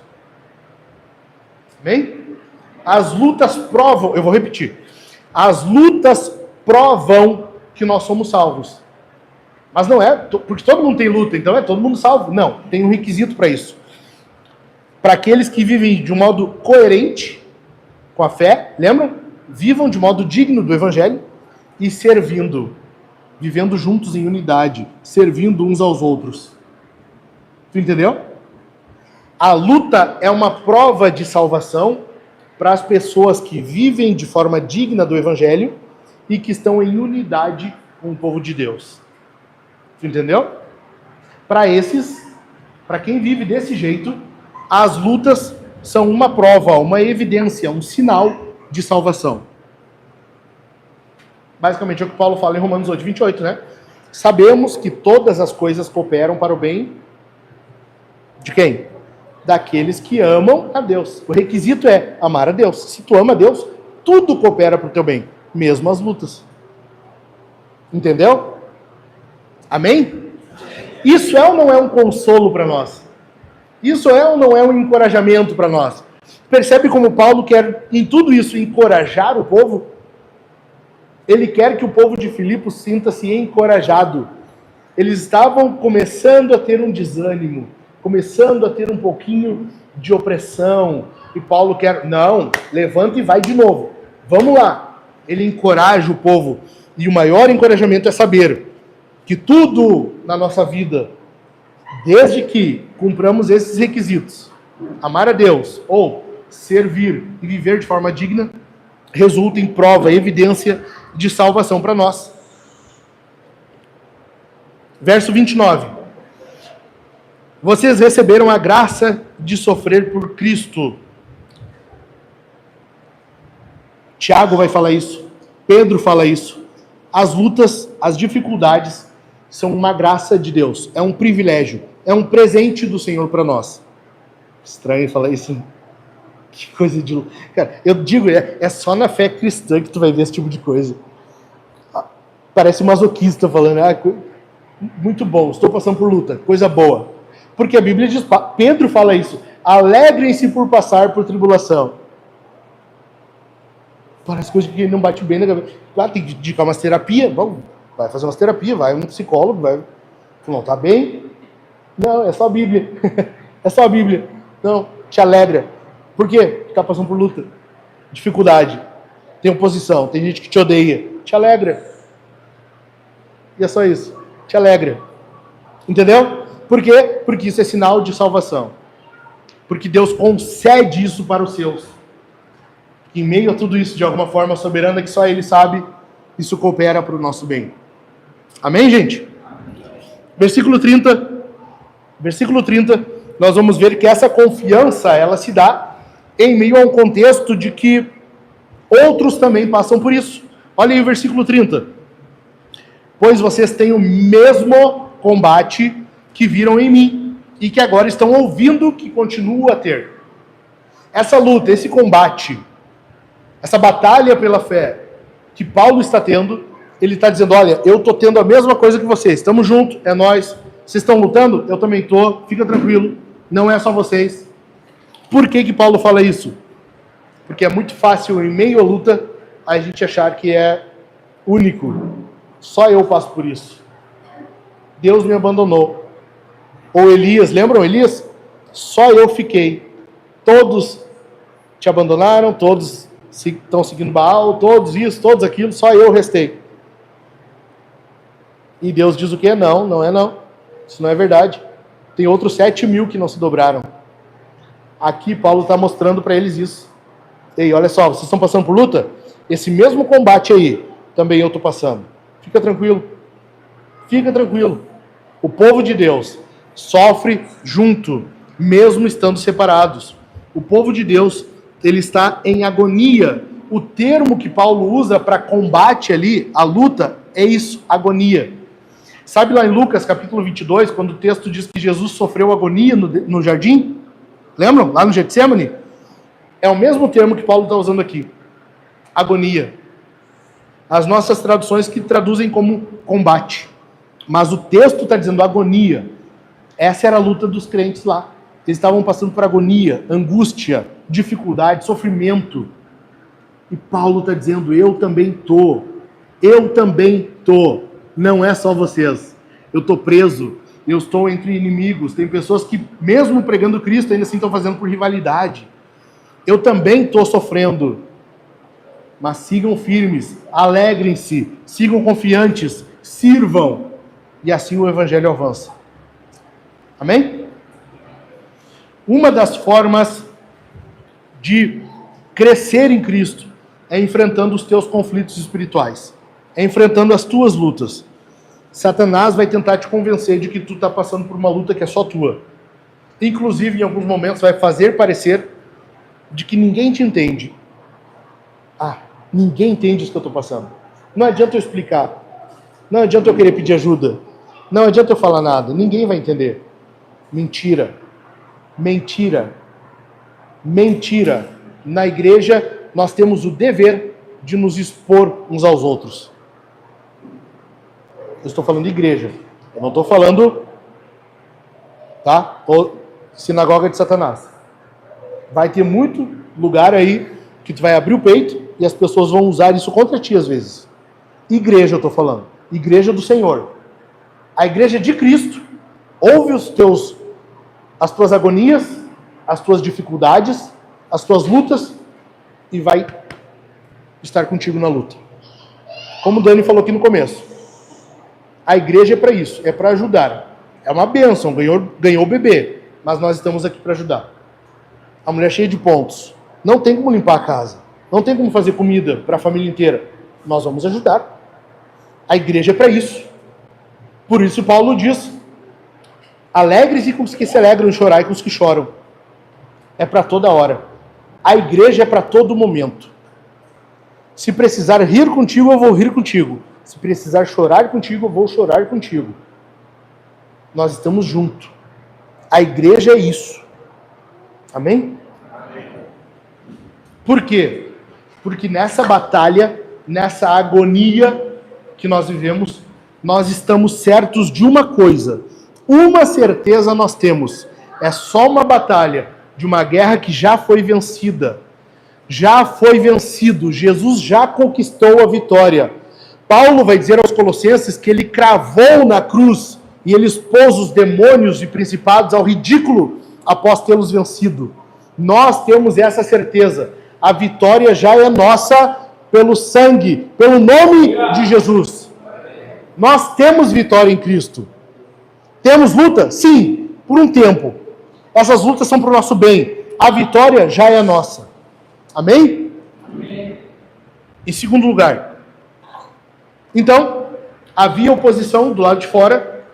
Amém? As lutas provam, eu vou repetir. As lutas provam que nós somos salvos. Mas não é, porque todo mundo tem luta, então é todo mundo salvo. Não, tem um requisito para isso. Para aqueles que vivem de um modo coerente com a fé, lembram? Vivam de modo digno do evangelho e servindo, vivendo juntos em unidade, servindo uns aos outros. Tu entendeu? A luta é uma prova de salvação para as pessoas que vivem de forma digna do evangelho e que estão em unidade com o povo de Deus. Tu entendeu? Para esses, para quem vive desse jeito, as lutas são uma prova, uma evidência, um sinal de salvação. Basicamente é o que Paulo fala em Romanos 8, 28, né? Sabemos que todas as coisas cooperam para o bem de quem? Daqueles que amam a Deus. O requisito é amar a Deus. Se tu ama a Deus, tudo coopera para o teu bem, mesmo as lutas. Entendeu? Amém? Isso é ou não é um consolo para nós? Isso é ou não é um encorajamento para nós? Percebe como Paulo quer, em tudo isso, encorajar o povo? Ele quer que o povo de Filipos sinta-se encorajado. Eles estavam começando a ter um desânimo, começando a ter um pouquinho de opressão. E Paulo quer, não, levanta e vai de novo. Vamos lá. Ele encoraja o povo. E o maior encorajamento é saber que tudo na nossa vida, desde que cumpramos esses requisitos, amar a Deus ou servir e viver de forma digna, resulta em prova, evidência de salvação para nós. Verso 29. Vocês receberam a graça de sofrer por Cristo. Tiago vai falar isso. Pedro fala isso. As lutas, as dificuldades são uma graça de Deus. É um privilégio. É um presente do Senhor para nós. Estranho falar isso. Que coisa de... Cara, eu digo, é só na fé cristã que tu vai ver esse tipo de coisa. Parece masoquista falando, muito bom, estou passando por luta, coisa boa. Porque a Bíblia diz, Pedro fala isso, alegrem-se por passar por tribulação. Parece coisa que não bate bem na cabeça. Claro, tem que dedicar umas terapias, vai fazer umas terapias, vai um psicólogo, vai... Não, tá bem? Não, é só a Bíblia. É só a Bíblia. Não, te alegra. Por quê? Está passando por luta, dificuldade, tem oposição, tem gente que te odeia. Te alegra. E é só isso. Te alegra. Entendeu? Por quê? Porque isso é sinal de salvação. Porque Deus concede isso para os seus. Em meio a tudo isso, de alguma forma soberana que só Ele sabe, isso coopera para o nosso bem. Amém, gente? Versículo 30. Versículo 30, nós vamos ver que essa confiança, ela se dá em meio a um contexto de que outros também passam por isso. Olha aí o versículo 30. Pois vocês têm o mesmo combate que viram em mim e que agora estão ouvindo que continuo a ter. Essa luta, esse combate, essa batalha pela fé que Paulo está tendo, ele está dizendo, olha, eu estou tendo a mesma coisa que vocês, estamos juntos, é nós. Vocês estão lutando? Eu também estou, fica tranquilo, não é só vocês. Por que Paulo fala isso? Porque é muito fácil, em meio à luta, a gente achar que é único. Só eu passo por isso. Deus me abandonou. Ou Elias, lembram Elias? Só eu fiquei. Todos te abandonaram, todos estão seguindo Baal, todos isso, todos aquilo, só eu restei. E Deus diz o quê? Não, não é não. Isso não é verdade. Tem outros 7.000 que não se dobraram. Aqui Paulo está mostrando para eles isso. Ei, olha só, vocês estão passando por luta? Esse mesmo combate aí, também eu estou passando. Fica tranquilo. Fica tranquilo. O povo de Deus sofre junto, mesmo estando separados. O povo de Deus, ele está em agonia. O termo que Paulo usa para combate ali, a luta, é isso, agonia. Sabe lá em Lucas capítulo 22, quando o texto diz que Jesus sofreu agonia no jardim? Lembram? Lá no Getsêmani? É o mesmo termo que Paulo está usando aqui. Agonia. As nossas traduções que traduzem como combate. Mas o texto está dizendo agonia. Essa era a luta dos crentes lá. Eles estavam passando por agonia, angústia, dificuldade, sofrimento. E Paulo está dizendo, eu também estou. Eu também estou. Não é só vocês. Eu estou preso. Eu estou entre inimigos. Tem pessoas que, mesmo pregando Cristo, ainda assim estão fazendo por rivalidade. Eu também estou sofrendo. Mas sigam firmes, alegrem-se, sigam confiantes, sirvam. E assim o evangelho avança. Amém? Uma das formas de crescer em Cristo é enfrentando os teus conflitos espirituais. É enfrentando as tuas lutas. Satanás vai tentar te convencer de que tu está passando por uma luta que é só tua. Inclusive, em alguns momentos, vai fazer parecer de que ninguém te entende. Ah, ninguém entende isso que eu estou passando. Não adianta eu explicar. Não adianta eu querer pedir ajuda. Não adianta eu falar nada. Ninguém vai entender. Mentira. Mentira. Mentira. Na igreja, nós temos o dever de nos expor uns aos outros. Eu estou falando de igreja. Eu não estou falando, tá? Sinagoga de Satanás. Vai ter muito lugar aí que tu vai abrir o peito e as pessoas vão usar isso contra ti às vezes. Igreja eu estou falando. Igreja do Senhor. A igreja de Cristo ouve as tuas agonias, as tuas dificuldades, as tuas lutas e vai estar contigo na luta. Como o Dani falou aqui no começo. A igreja é para isso, é para ajudar. É uma bênção, ganhou o bebê, mas nós estamos aqui para ajudar. A mulher cheia de pontos. Não tem como limpar a casa. Não tem como fazer comida para a família inteira. Nós vamos ajudar. A igreja é para isso. Por isso Paulo diz, alegre-se com os que se alegram e chorai com os que choram. É para toda hora. A igreja é para todo momento. Se precisar rir contigo, eu vou rir contigo. Se precisar chorar contigo, eu vou chorar contigo. Nós estamos juntos. A igreja é isso. Amém? Amém. Por quê? Porque nessa batalha, nessa agonia que nós vivemos, nós estamos certos de uma coisa. Uma certeza nós temos. É só uma batalha de uma guerra que já foi vencida. Já foi vencido. Jesus já conquistou a vitória. Paulo vai dizer aos Colossenses que ele cravou na cruz e ele expôs os demônios e principados ao ridículo após tê-los vencido. Nós temos essa certeza. A vitória já é nossa pelo sangue, pelo nome de Jesus. Nós temos vitória em Cristo. Temos luta? Sim, por um tempo. Essas lutas são para o nosso bem. A vitória já é nossa. Amém? Amém. Em segundo lugar, então, havia oposição do lado de fora,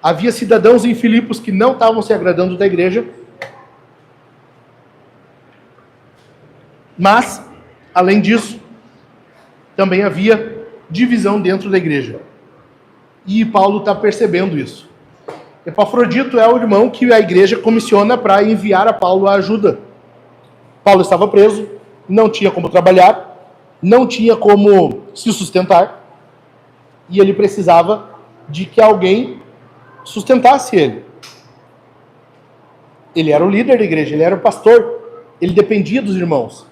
havia cidadãos em Filipos que não estavam se agradando da igreja, mas, além disso, também havia divisão dentro da igreja. E Paulo está percebendo isso. Epafrodito é o irmão que a igreja comissiona para enviar a Paulo a ajuda. Paulo estava preso, não tinha como trabalhar, não tinha como se sustentar, e ele precisava de que alguém sustentasse ele. Ele era o líder da igreja, ele era o pastor, ele dependia dos irmãos.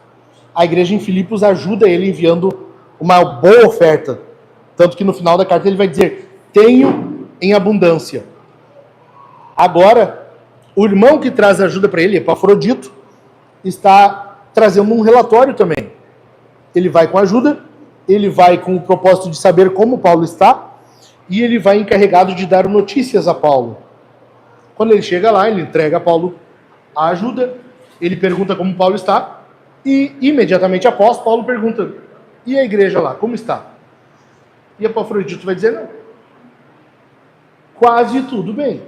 A igreja em Filipos ajuda ele enviando uma boa oferta. Tanto que no final da carta ele vai dizer, tenho em abundância. Agora, o irmão que traz ajuda para ele, Epafrodito, está trazendo um relatório também. Ele vai com ajuda, ele vai com o propósito de saber como Paulo está, e ele vai encarregado de dar notícias a Paulo. Quando ele chega lá, ele entrega a Paulo a ajuda, ele pergunta como Paulo está, e imediatamente após, Paulo pergunta, e a igreja lá, como está? E Epafrodito vai dizer, não, quase tudo bem.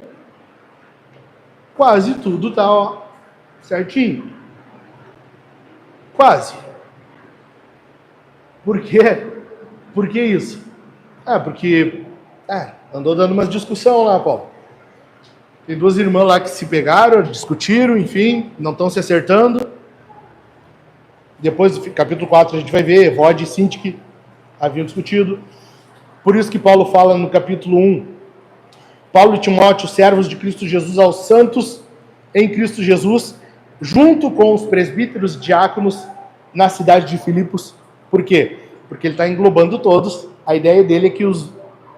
Quase tudo está certinho. Quase. Por quê? Por que isso? Porque andou dando umas discussão lá, Paulo. Tem duas irmãs lá que se pegaram, discutiram, enfim, não estão se acertando. Depois, capítulo 4, a gente vai ver, Rod e Sintique haviam discutido. Por isso que Paulo fala no capítulo 1, Paulo e Timóteo, servos de Cristo Jesus, aos santos em Cristo Jesus, junto com os presbíteros diáconos na cidade de Filipos. Por quê? Porque ele está englobando todos. A ideia dele é que os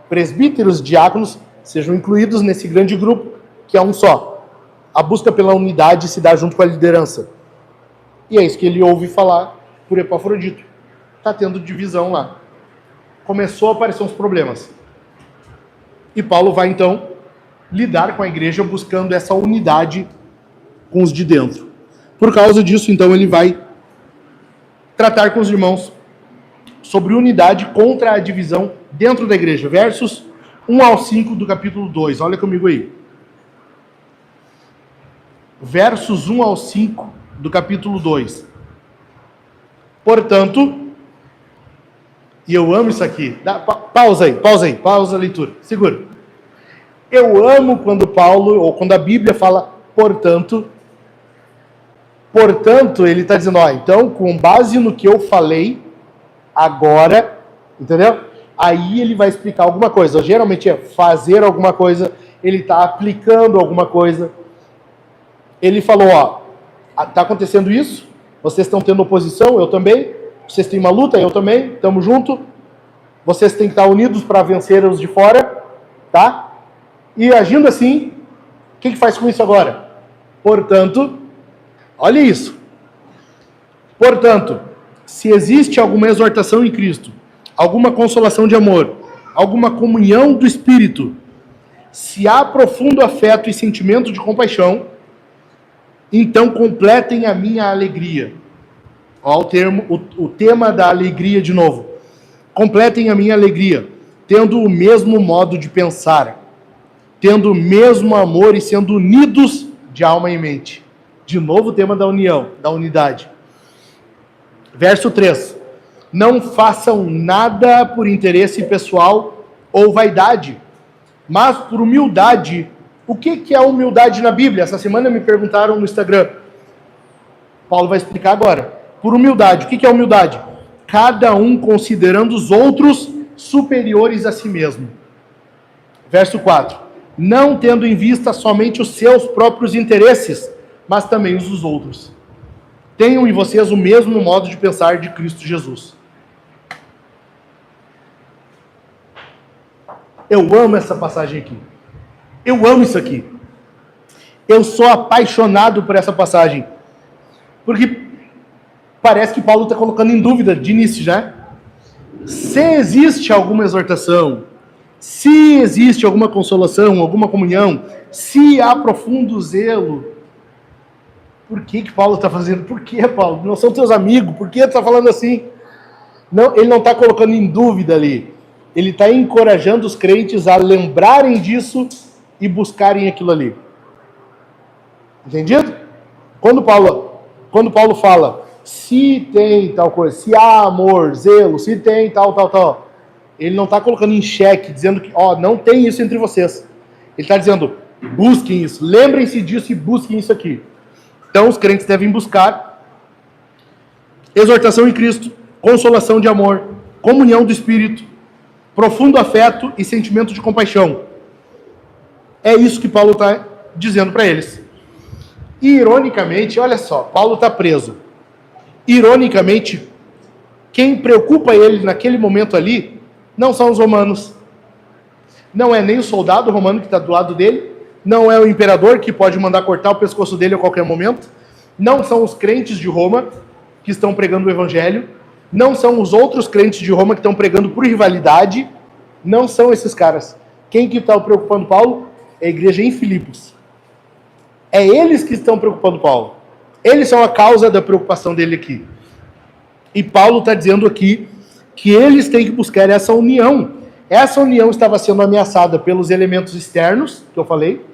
presbíteros diáconos sejam incluídos nesse grande grupo, que é um só. A busca pela unidade se dá junto com a liderança. E é isso que ele ouve falar por Epafrodito. Está tendo divisão lá. Começou a aparecer uns problemas. E Paulo vai, então, lidar com a igreja buscando essa unidade com os de dentro. Por causa disso, então, ele vai tratar com os irmãos sobre unidade contra a divisão dentro da igreja. Versos 1 ao 5 do capítulo 2. Olha comigo aí. Versos 1 ao 5 do capítulo 2. Portanto, e eu amo isso aqui. Pausa a leitura. Segura. Eu amo quando Paulo, ou quando a Bíblia fala portanto, ele está dizendo, então, com base no que eu falei, agora, entendeu? Aí ele vai explicar alguma coisa. Geralmente é fazer alguma coisa, ele está aplicando alguma coisa. Ele falou, está acontecendo isso, vocês estão tendo oposição, eu também, vocês têm uma luta, eu também, estamos juntos, vocês têm que estar unidos para vencer os de fora, tá? E agindo assim, o que faz com isso agora? Portanto, olha isso. Portanto, se existe alguma exortação em Cristo, alguma consolação de amor, alguma comunhão do Espírito, se há profundo afeto e sentimento de compaixão, então completem a minha alegria. O tema da alegria de novo. Completem a minha alegria, tendo o mesmo modo de pensar, tendo o mesmo amor e sendo unidos de alma e mente. De novo o tema da união, da unidade. Verso 3. Não façam nada por interesse pessoal ou vaidade, mas por humildade. O que é humildade na Bíblia? Essa semana me perguntaram no Instagram. Paulo vai explicar agora. Por humildade. O que é humildade? Cada um considerando os outros superiores a si mesmo. Verso 4. Não tendo em vista somente os seus próprios interesses, mas também os dos outros. Tenham em vocês o mesmo modo de pensar de Cristo Jesus. Eu amo essa passagem aqui. Eu amo isso aqui. Eu sou apaixonado por essa passagem. Porque parece que Paulo está colocando em dúvida de início, já. Se existe alguma exortação, se existe alguma consolação, alguma comunhão, se há profundo zelo, por que Paulo está fazendo? Por que, Paulo? Não são teus amigos? Por que está falando assim? Não, ele não está colocando em dúvida ali. Ele está encorajando os crentes a lembrarem disso e buscarem aquilo ali. Entendido? Quando Paulo fala, se tem tal coisa, se há amor, zelo, se tem tal, ele não está colocando em xeque, dizendo que, não tem isso entre vocês. Ele está dizendo, busquem isso, lembrem-se disso e busquem isso aqui. Então, os crentes devem buscar exortação em Cristo, consolação de amor, comunhão do Espírito, profundo afeto e sentimento de compaixão. É isso que Paulo está dizendo para eles. E, ironicamente, olha só, Paulo está preso. Ironicamente, quem preocupa ele naquele momento ali não são os romanos. Não é nem o soldado romano que está do lado dele, não é o imperador que pode mandar cortar o pescoço dele a qualquer momento, não são os crentes de Roma que estão pregando o evangelho, não são os outros crentes de Roma que estão pregando por rivalidade, não são esses caras. Quem que está preocupando Paulo? É a igreja em Filipos. É eles que estão preocupando Paulo. Eles são a causa da preocupação dele aqui. E Paulo está dizendo aqui que eles têm que buscar essa união. Essa união estava sendo ameaçada pelos elementos externos, que eu falei,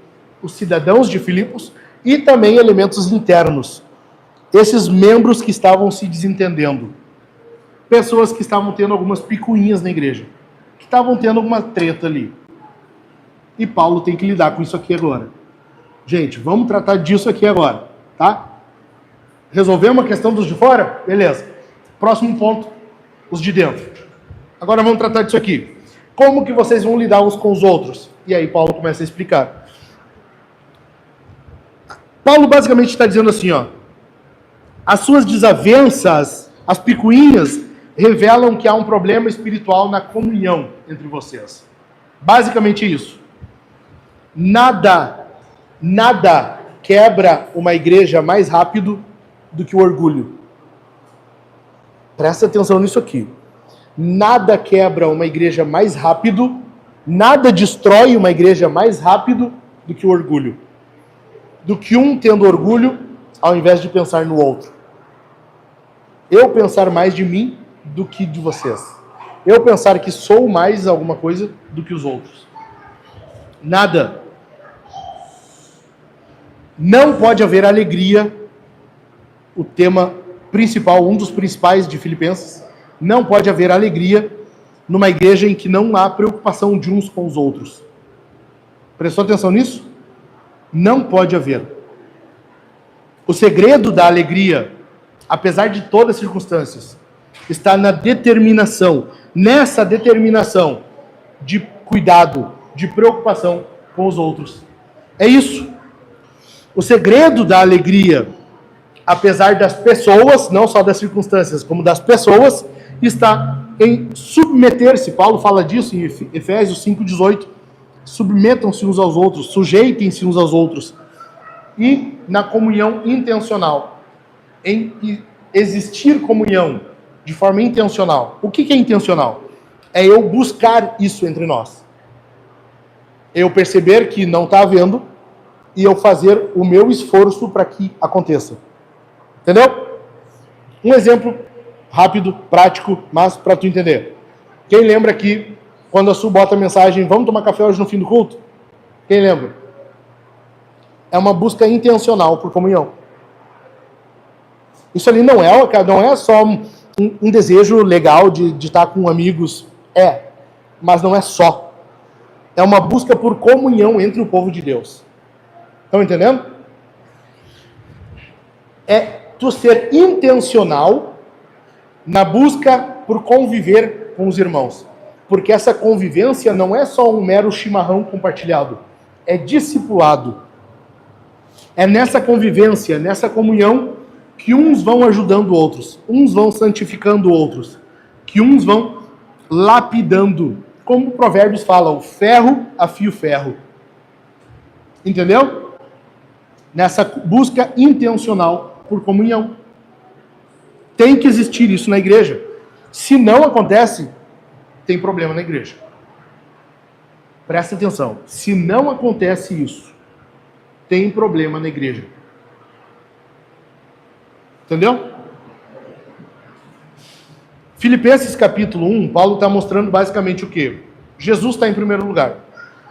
os cidadãos de Filipos, e também elementos internos. Esses membros que estavam se desentendendo. Pessoas que estavam tendo algumas picuinhas na igreja. Que estavam tendo alguma treta ali. E Paulo tem que lidar com isso aqui agora. Gente, vamos tratar disso aqui agora, tá? Resolvemos a questão dos de fora? Beleza. Próximo ponto, os de dentro. Agora vamos tratar disso aqui. Como que vocês vão lidar uns com os outros? E aí Paulo começa a explicar. Paulo basicamente está dizendo assim, ó. As suas desavenças, as picuinhas, revelam que há um problema espiritual na comunhão entre vocês. Basicamente isso. Nada quebra uma igreja mais rápido do que o orgulho. Presta atenção nisso aqui. Nada quebra uma igreja mais rápido, nada destrói uma igreja mais rápido do que o orgulho. Do que um tendo orgulho, ao invés de pensar no outro. Eu pensar mais de mim do que de vocês. Eu pensar que sou mais alguma coisa do que os outros. Nada. Não pode haver alegria, o tema principal, um dos principais de Filipenses, não pode haver alegria numa igreja em que não há preocupação de uns com os outros. Prestou atenção nisso? Não pode haver. O segredo da alegria, apesar de todas as circunstâncias, está na determinação, nessa determinação de cuidado, de preocupação com os outros. É isso. O segredo da alegria, apesar das pessoas, não só das circunstâncias, como das pessoas, está em submeter-se. Paulo fala disso em Efésios 5,18. Submetam-se uns aos outros, sujeitem-se uns aos outros. E na comunhão intencional. Em existir comunhão de forma intencional. O que é intencional? É eu buscar isso entre nós. Eu perceber que não está havendo e eu fazer o meu esforço para que aconteça. Entendeu? Um exemplo rápido, prático, mas para tu entender. Quem lembra que quando a Su bota a mensagem, vamos tomar café hoje no fim do culto? Quem lembra? É uma busca intencional por comunhão. Isso ali não é só um desejo legal de estar com amigos. Mas não é só. É uma busca por comunhão entre o povo de Deus. Estão entendendo? É tu ser intencional na busca por conviver com os irmãos. Porque essa convivência não é só um mero chimarrão compartilhado. É discipulado. É nessa convivência, nessa comunhão, que uns vão ajudando outros. Uns vão santificando outros. Que uns vão lapidando. Como o Provérbios fala, o ferro afia o ferro. Entendeu? Nessa busca intencional por comunhão. Tem que existir isso na igreja. Se não acontece, tem problema na igreja. Presta atenção. Se não acontece isso, tem problema na igreja. Entendeu? Filipenses capítulo 1, Paulo está mostrando basicamente o quê? Jesus está em primeiro lugar.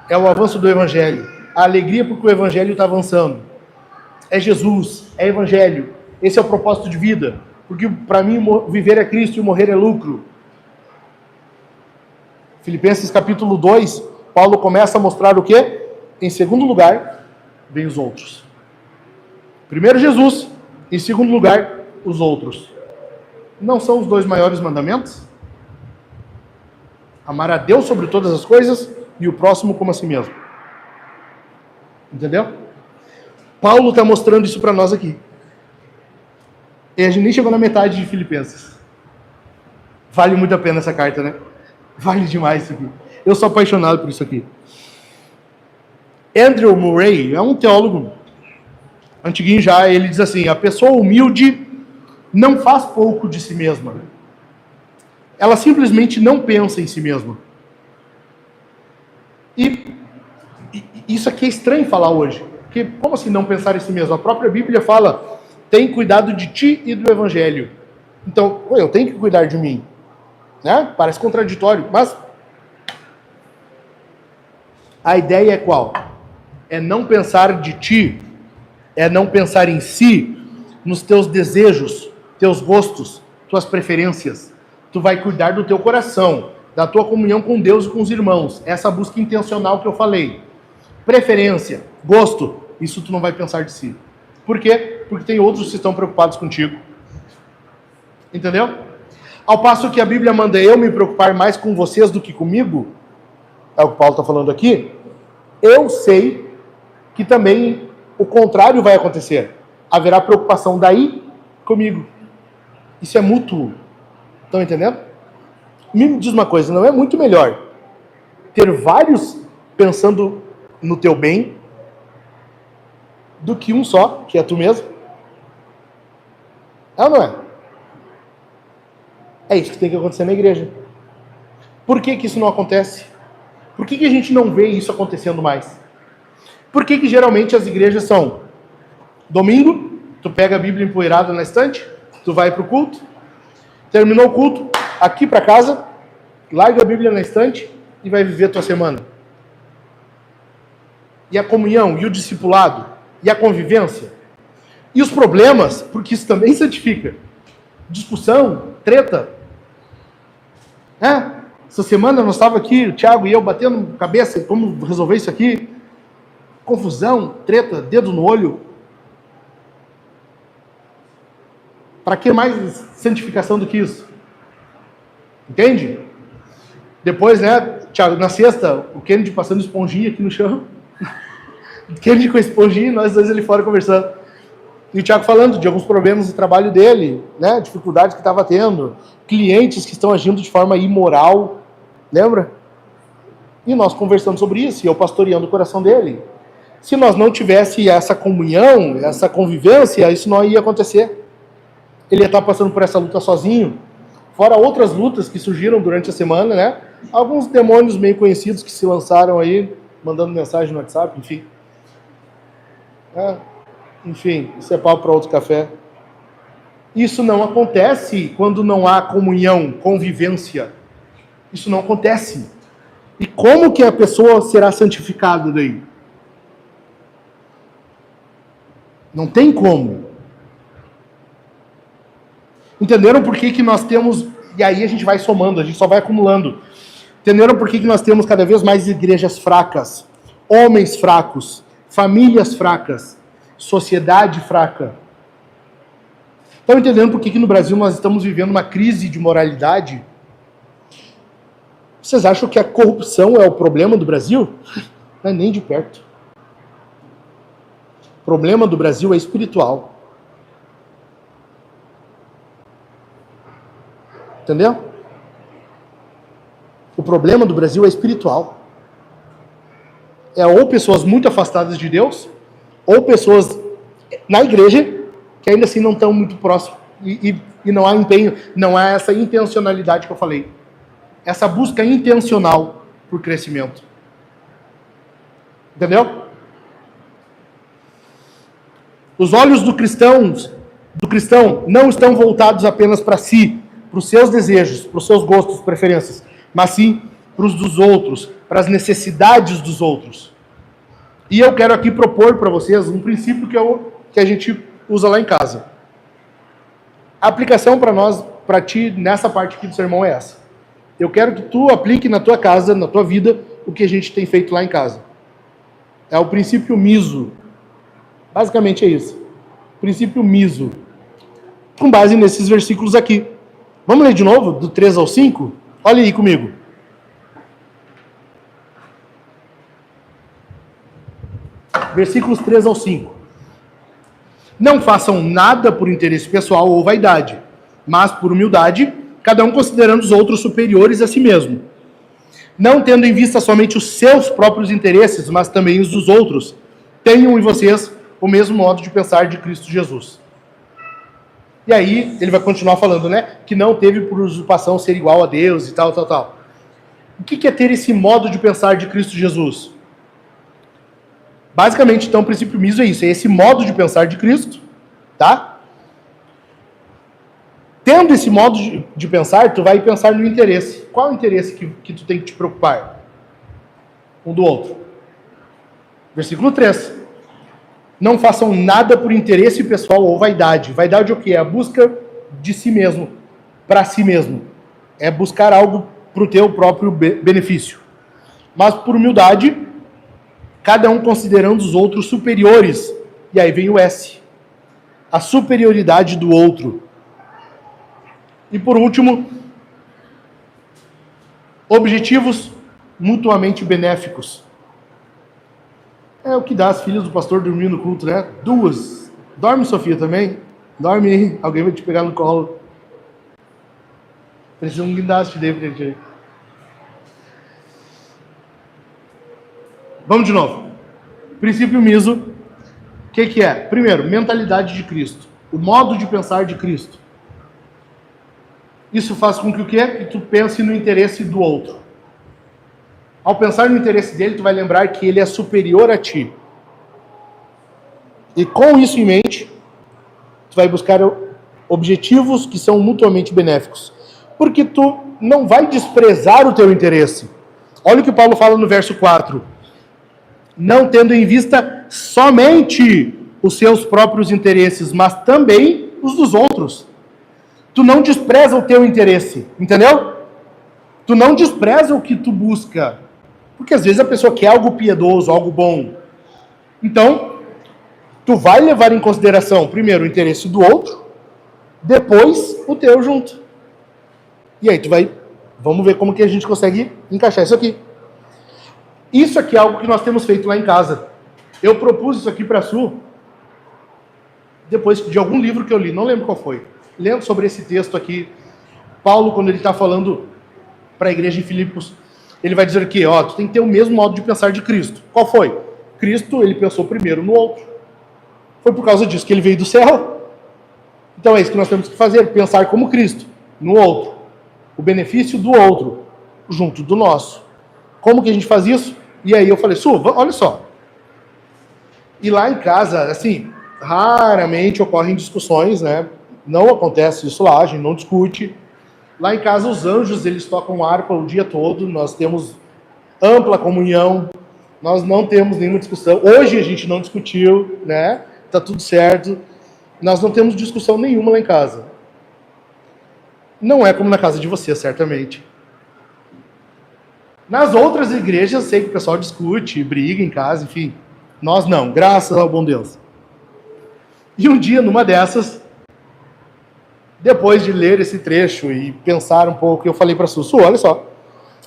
É o avanço do evangelho. A alegria porque o evangelho está avançando. É Jesus, é evangelho. Esse é o propósito de vida. Porque para mim viver é Cristo e morrer é lucro. Filipenses capítulo 2, Paulo começa a mostrar o quê? Em segundo lugar, vem os outros. Primeiro Jesus, em segundo lugar, os outros. Não são os dois maiores mandamentos? Amar a Deus sobre todas as coisas e o próximo como a si mesmo. Entendeu? Paulo está mostrando isso para nós aqui. E a gente nem chegou na metade de Filipenses. Vale muito a pena essa carta, né? Vale demais isso aqui. Eu sou apaixonado por isso aqui. Andrew Murray é um teólogo antiguinho já. Ele diz assim: a pessoa humilde não faz pouco de si mesma. Ela simplesmente não pensa em si mesma. E isso aqui é estranho falar hoje. Porque, como assim não pensar em si mesmo? A própria Bíblia fala, tem cuidado de ti e do Evangelho. Então, eu tenho que cuidar de mim. Né? Parece contraditório, mas a ideia é qual? É não pensar de ti, é não pensar em si, nos teus desejos, teus gostos, tuas preferências. Tu vai cuidar do teu coração, da tua comunhão com Deus e com os irmãos. Essa busca intencional que eu falei. Preferência, gosto, isso tu não vai pensar de si. Por quê? Porque tem outros que estão preocupados contigo. Entendeu? Ao passo que a Bíblia manda eu me preocupar mais com vocês do que comigo, é o que Paulo está falando aqui, eu sei que também o contrário vai acontecer. Haverá preocupação daí comigo. Isso é mútuo. Estão entendendo? Me diz uma coisa, não é muito melhor ter vários pensando no teu bem do que um só, que é tu mesmo? É ou não é? É isso que tem que acontecer na igreja. Por que isso não acontece? Por que a gente não vê isso acontecendo mais? Por que geralmente as igrejas são domingo, tu pega a Bíblia empoeirada na estante, tu vai para o culto, terminou o culto, aqui para casa, larga a Bíblia na estante e vai viver a tua semana. E a comunhão, e o discipulado, e a convivência, e os problemas, porque isso também santifica. Discussão, treta. Essa semana nós estávamos aqui, o Thiago e eu, batendo cabeça, como resolver isso aqui. Confusão, treta, dedo no olho. Para que mais santificação do que isso? Entende? Depois, né, Thiago, na sexta, o Kennedy passando esponjinha aqui no chão. O Kennedy com a esponjinha, nós dois ali fora conversando. E o Thiago falando de alguns problemas do trabalho dele, né, dificuldades que estava tendo, clientes que estão agindo de forma imoral, lembra? E nós conversamos sobre isso, e eu pastoreando o coração dele. Se nós não tivesse essa comunhão, essa convivência, isso não ia acontecer. Ele ia estar passando por essa luta sozinho, fora outras lutas que surgiram durante a semana, né? Alguns demônios meio conhecidos que se lançaram aí, mandando mensagem no WhatsApp, enfim. Enfim, isso é papo para outro café. Isso não acontece quando não há comunhão, convivência. Isso não acontece. E como que a pessoa será santificada daí? Não tem como. Entenderam por que nós temos... E aí a gente vai somando, a gente só vai acumulando. Entenderam por que nós temos cada vez mais igrejas fracas, homens fracos, famílias fracas, sociedade fraca? Estão entendendo por que no Brasil nós estamos vivendo uma crise de moralidade? Vocês acham que a corrupção é o problema do Brasil? Não é nem de perto. O problema do Brasil é espiritual. Entendeu? O problema do Brasil é espiritual. É ou pessoas muito afastadas de Deus, ou pessoas na igreja que ainda assim não estão muito próximas. E não há empenho, não há essa intencionalidade que eu falei. Essa busca intencional por crescimento. Entendeu? Os olhos do cristão não estão voltados apenas para si, para os seus desejos, para os seus gostos, preferências, mas sim para os dos outros, para as necessidades dos outros. E eu quero aqui propor para vocês um princípio que a gente usa lá em casa. A aplicação para nós, para ti, nessa parte aqui do sermão é essa. Eu quero que tu aplique na tua casa, na tua vida, o que a gente tem feito lá em casa. É o princípio miso. Basicamente é isso. Princípio miso. Com base nesses versículos aqui. Vamos ler de novo, do 3 ao 5? Olha aí comigo. Versículos 3 ao 5. Não façam nada por interesse pessoal ou vaidade, mas por humildade, cada um considerando os outros superiores a si mesmo. Não tendo em vista somente os seus próprios interesses, mas também os dos outros. Tenham em vocês o mesmo modo de pensar de Cristo Jesus. E aí, ele vai continuar falando, né? Que não teve por usurpação ser igual a Deus e tal, tal, tal. O que é ter esse modo de pensar de Cristo Jesus? Basicamente, então, o princípio miso é isso, é esse modo de pensar de Cristo, tá? Tendo esse modo de pensar, tu vai pensar no interesse. Qual o interesse que tu tem que te preocupar? Um do outro. Versículo 3. Não façam nada por interesse pessoal ou vaidade. Vaidade é o quê? É a busca de si mesmo, para si mesmo. É buscar algo para o teu próprio benefício. Mas por humildade, cada um considerando os outros superiores. E aí vem o S. A superioridade do outro. E por último, objetivos mutuamente benéficos. É o que dá as filhas do pastor dormir no culto, né? 2. Dorme, Sofia, também? Dorme aí. Alguém vai te pegar no colo. Precisa um guindaste daí pra gente. Vamos de novo. Princípio miso. O que é? Primeiro, mentalidade de Cristo. O modo de pensar de Cristo. Isso faz com que o quê? Que tu pense no interesse do outro. Ao pensar no interesse dele, tu vai lembrar que ele é superior a ti. E com isso em mente, tu vai buscar objetivos que são mutuamente benéficos. Porque tu não vai desprezar o teu interesse. Olha o que Paulo fala no verso 4. Não tendo em vista somente os seus próprios interesses, mas também os dos outros. Tu não despreza o teu interesse, entendeu? Tu não despreza o que tu busca. Porque às vezes a pessoa quer algo piedoso, algo bom. Então, tu vai levar em consideração primeiro o interesse do outro, depois o teu junto. E aí tu vai, vamos ver como que a gente consegue encaixar isso aqui. Isso aqui é algo que nós temos feito lá em casa. Eu propus isso aqui para a Su, depois de algum livro que eu li, não lembro qual foi. Lendo sobre esse texto aqui, Paulo, quando ele está falando para a igreja em Filipos, ele vai dizer que, ó, tu tem que ter o mesmo modo de pensar de Cristo. Qual foi? Cristo, ele pensou primeiro no outro. Foi por causa disso que ele veio do céu. Então é isso que nós temos que fazer, pensar como Cristo, no outro. O benefício do outro, junto do nosso. Como que a gente faz isso? E aí eu falei, Su, olha só. E lá em casa, assim, raramente ocorrem discussões, né? Não acontece isso lá, a gente não discute. Lá em casa, os anjos, eles tocam harpa o dia todo, nós temos ampla comunhão, nós não temos nenhuma discussão. Hoje a gente não discutiu, né? Tá tudo certo. Nós não temos discussão nenhuma lá em casa. Não é como na casa de vocês, certamente. Nas outras igrejas, eu sei que o pessoal discute, briga em casa, enfim. Nós não, graças ao bom Deus. E um dia, numa dessas, depois de ler esse trecho e pensar um pouco, eu falei para a Su, olha só,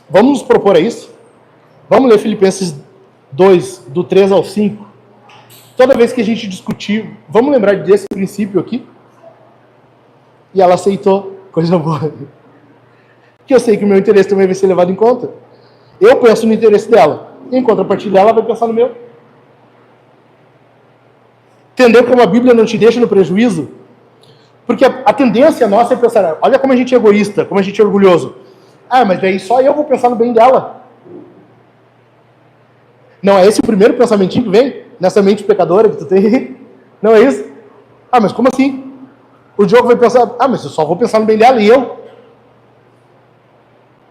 vamos nos propor a isso? Vamos ler Filipenses 2, do 3 ao 5. Toda vez que a gente discutir, vamos lembrar desse princípio aqui? E ela aceitou, coisa boa. Que eu sei que o meu interesse também vai ser levado em conta. Eu penso no interesse dela. Em contrapartida, ela vai pensar no meu. Entendeu como a Bíblia não te deixa no prejuízo? Porque a tendência nossa é pensar, olha como a gente é egoísta, como a gente é orgulhoso. Ah, mas daí só eu vou pensar no bem dela. Não é esse o primeiro pensamentinho que vem? Nessa mente pecadora que tu tem? Não é isso? Ah, mas como assim? O Diogo vai pensar, mas eu só vou pensar no bem dela e eu?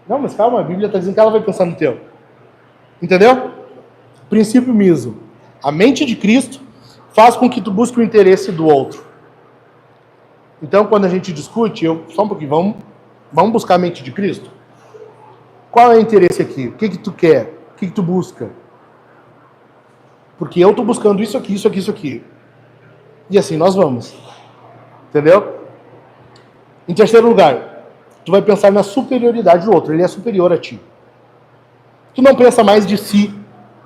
Não, mas calma, a Bíblia está dizendo que ela vai pensar no teu. Entendeu? Princípio miso. A mente de Cristo faz com que tu busque o interesse do outro. Então, quando a gente discute, só um pouquinho, vamos buscar a mente de Cristo? Qual é o interesse aqui? O que tu quer? O que tu busca? Porque eu estou buscando isso aqui, isso aqui, isso aqui. E assim nós vamos. Entendeu? Em terceiro lugar, tu vai pensar na superioridade do outro. Ele é superior a ti. Tu não pensa mais de si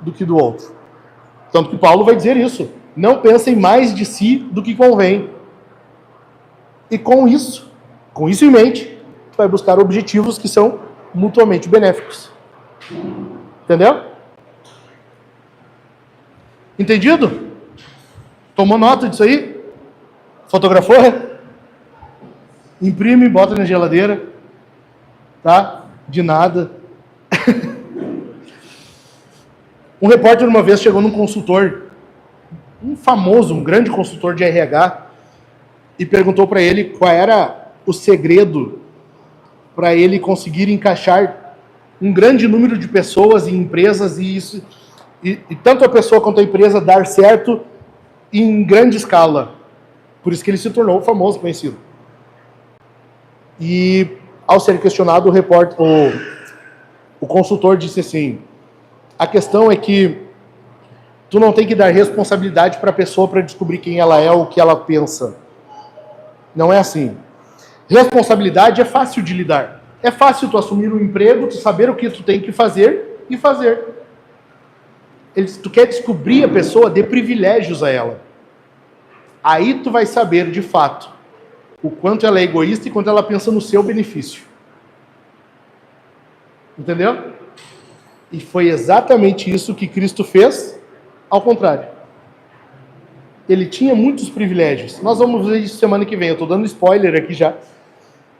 do que do outro. Tanto que Paulo vai dizer isso. Não pensem mais de si do que convém. E com isso em mente, tu vai buscar objetivos que são mutuamente benéficos. Entendeu? Entendido? Tomou nota disso aí? Fotografou? Imprime, bota na geladeira. Tá? De nada. Um repórter uma vez chegou num consultor, um famoso, um grande consultor de RH, e perguntou para ele qual era o segredo para ele conseguir encaixar um grande número de pessoas em empresas e tanto a pessoa quanto a empresa dar certo em grande escala. Por isso que ele se tornou famoso, conhecido. E ao ser questionado, o consultor disse assim: a questão é que tu não tem que dar responsabilidade para a pessoa para descobrir quem ela é ou o que ela pensa. Não é assim. Responsabilidade é fácil de lidar. É fácil tu assumir um emprego, tu saber o que tu tem que fazer e fazer. Tu quer descobrir a pessoa, dê privilégios a ela. Aí tu vai saber, de fato, o quanto ela é egoísta e quanto ela pensa no seu benefício. Entendeu? E foi exatamente isso que Cristo fez, ao contrário. Ele tinha muitos privilégios. Nós vamos ver isso semana que vem. Eu estou dando spoiler aqui já.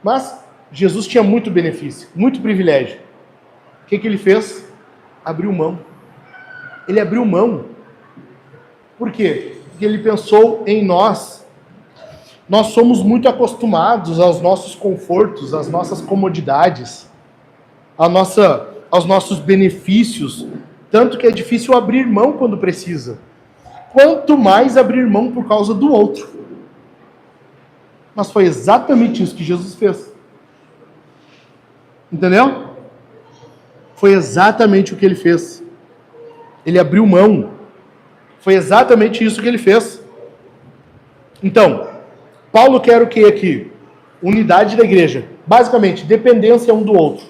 Mas Jesus tinha muito benefício, muito privilégio. O que ele fez? Abriu mão. Ele abriu mão. Por quê? Porque ele pensou em nós. Nós somos muito acostumados aos nossos confortos, às nossas comodidades, aos nossos benefícios, tanto que é difícil abrir mão quando precisa. Quanto mais abrir mão por causa do outro. Mas foi exatamente isso que Jesus fez. Entendeu? Foi exatamente o que ele fez. Ele abriu mão. Foi exatamente isso que ele fez. Então, Paulo quer o que aqui? Unidade da igreja. Basicamente, dependência um do outro.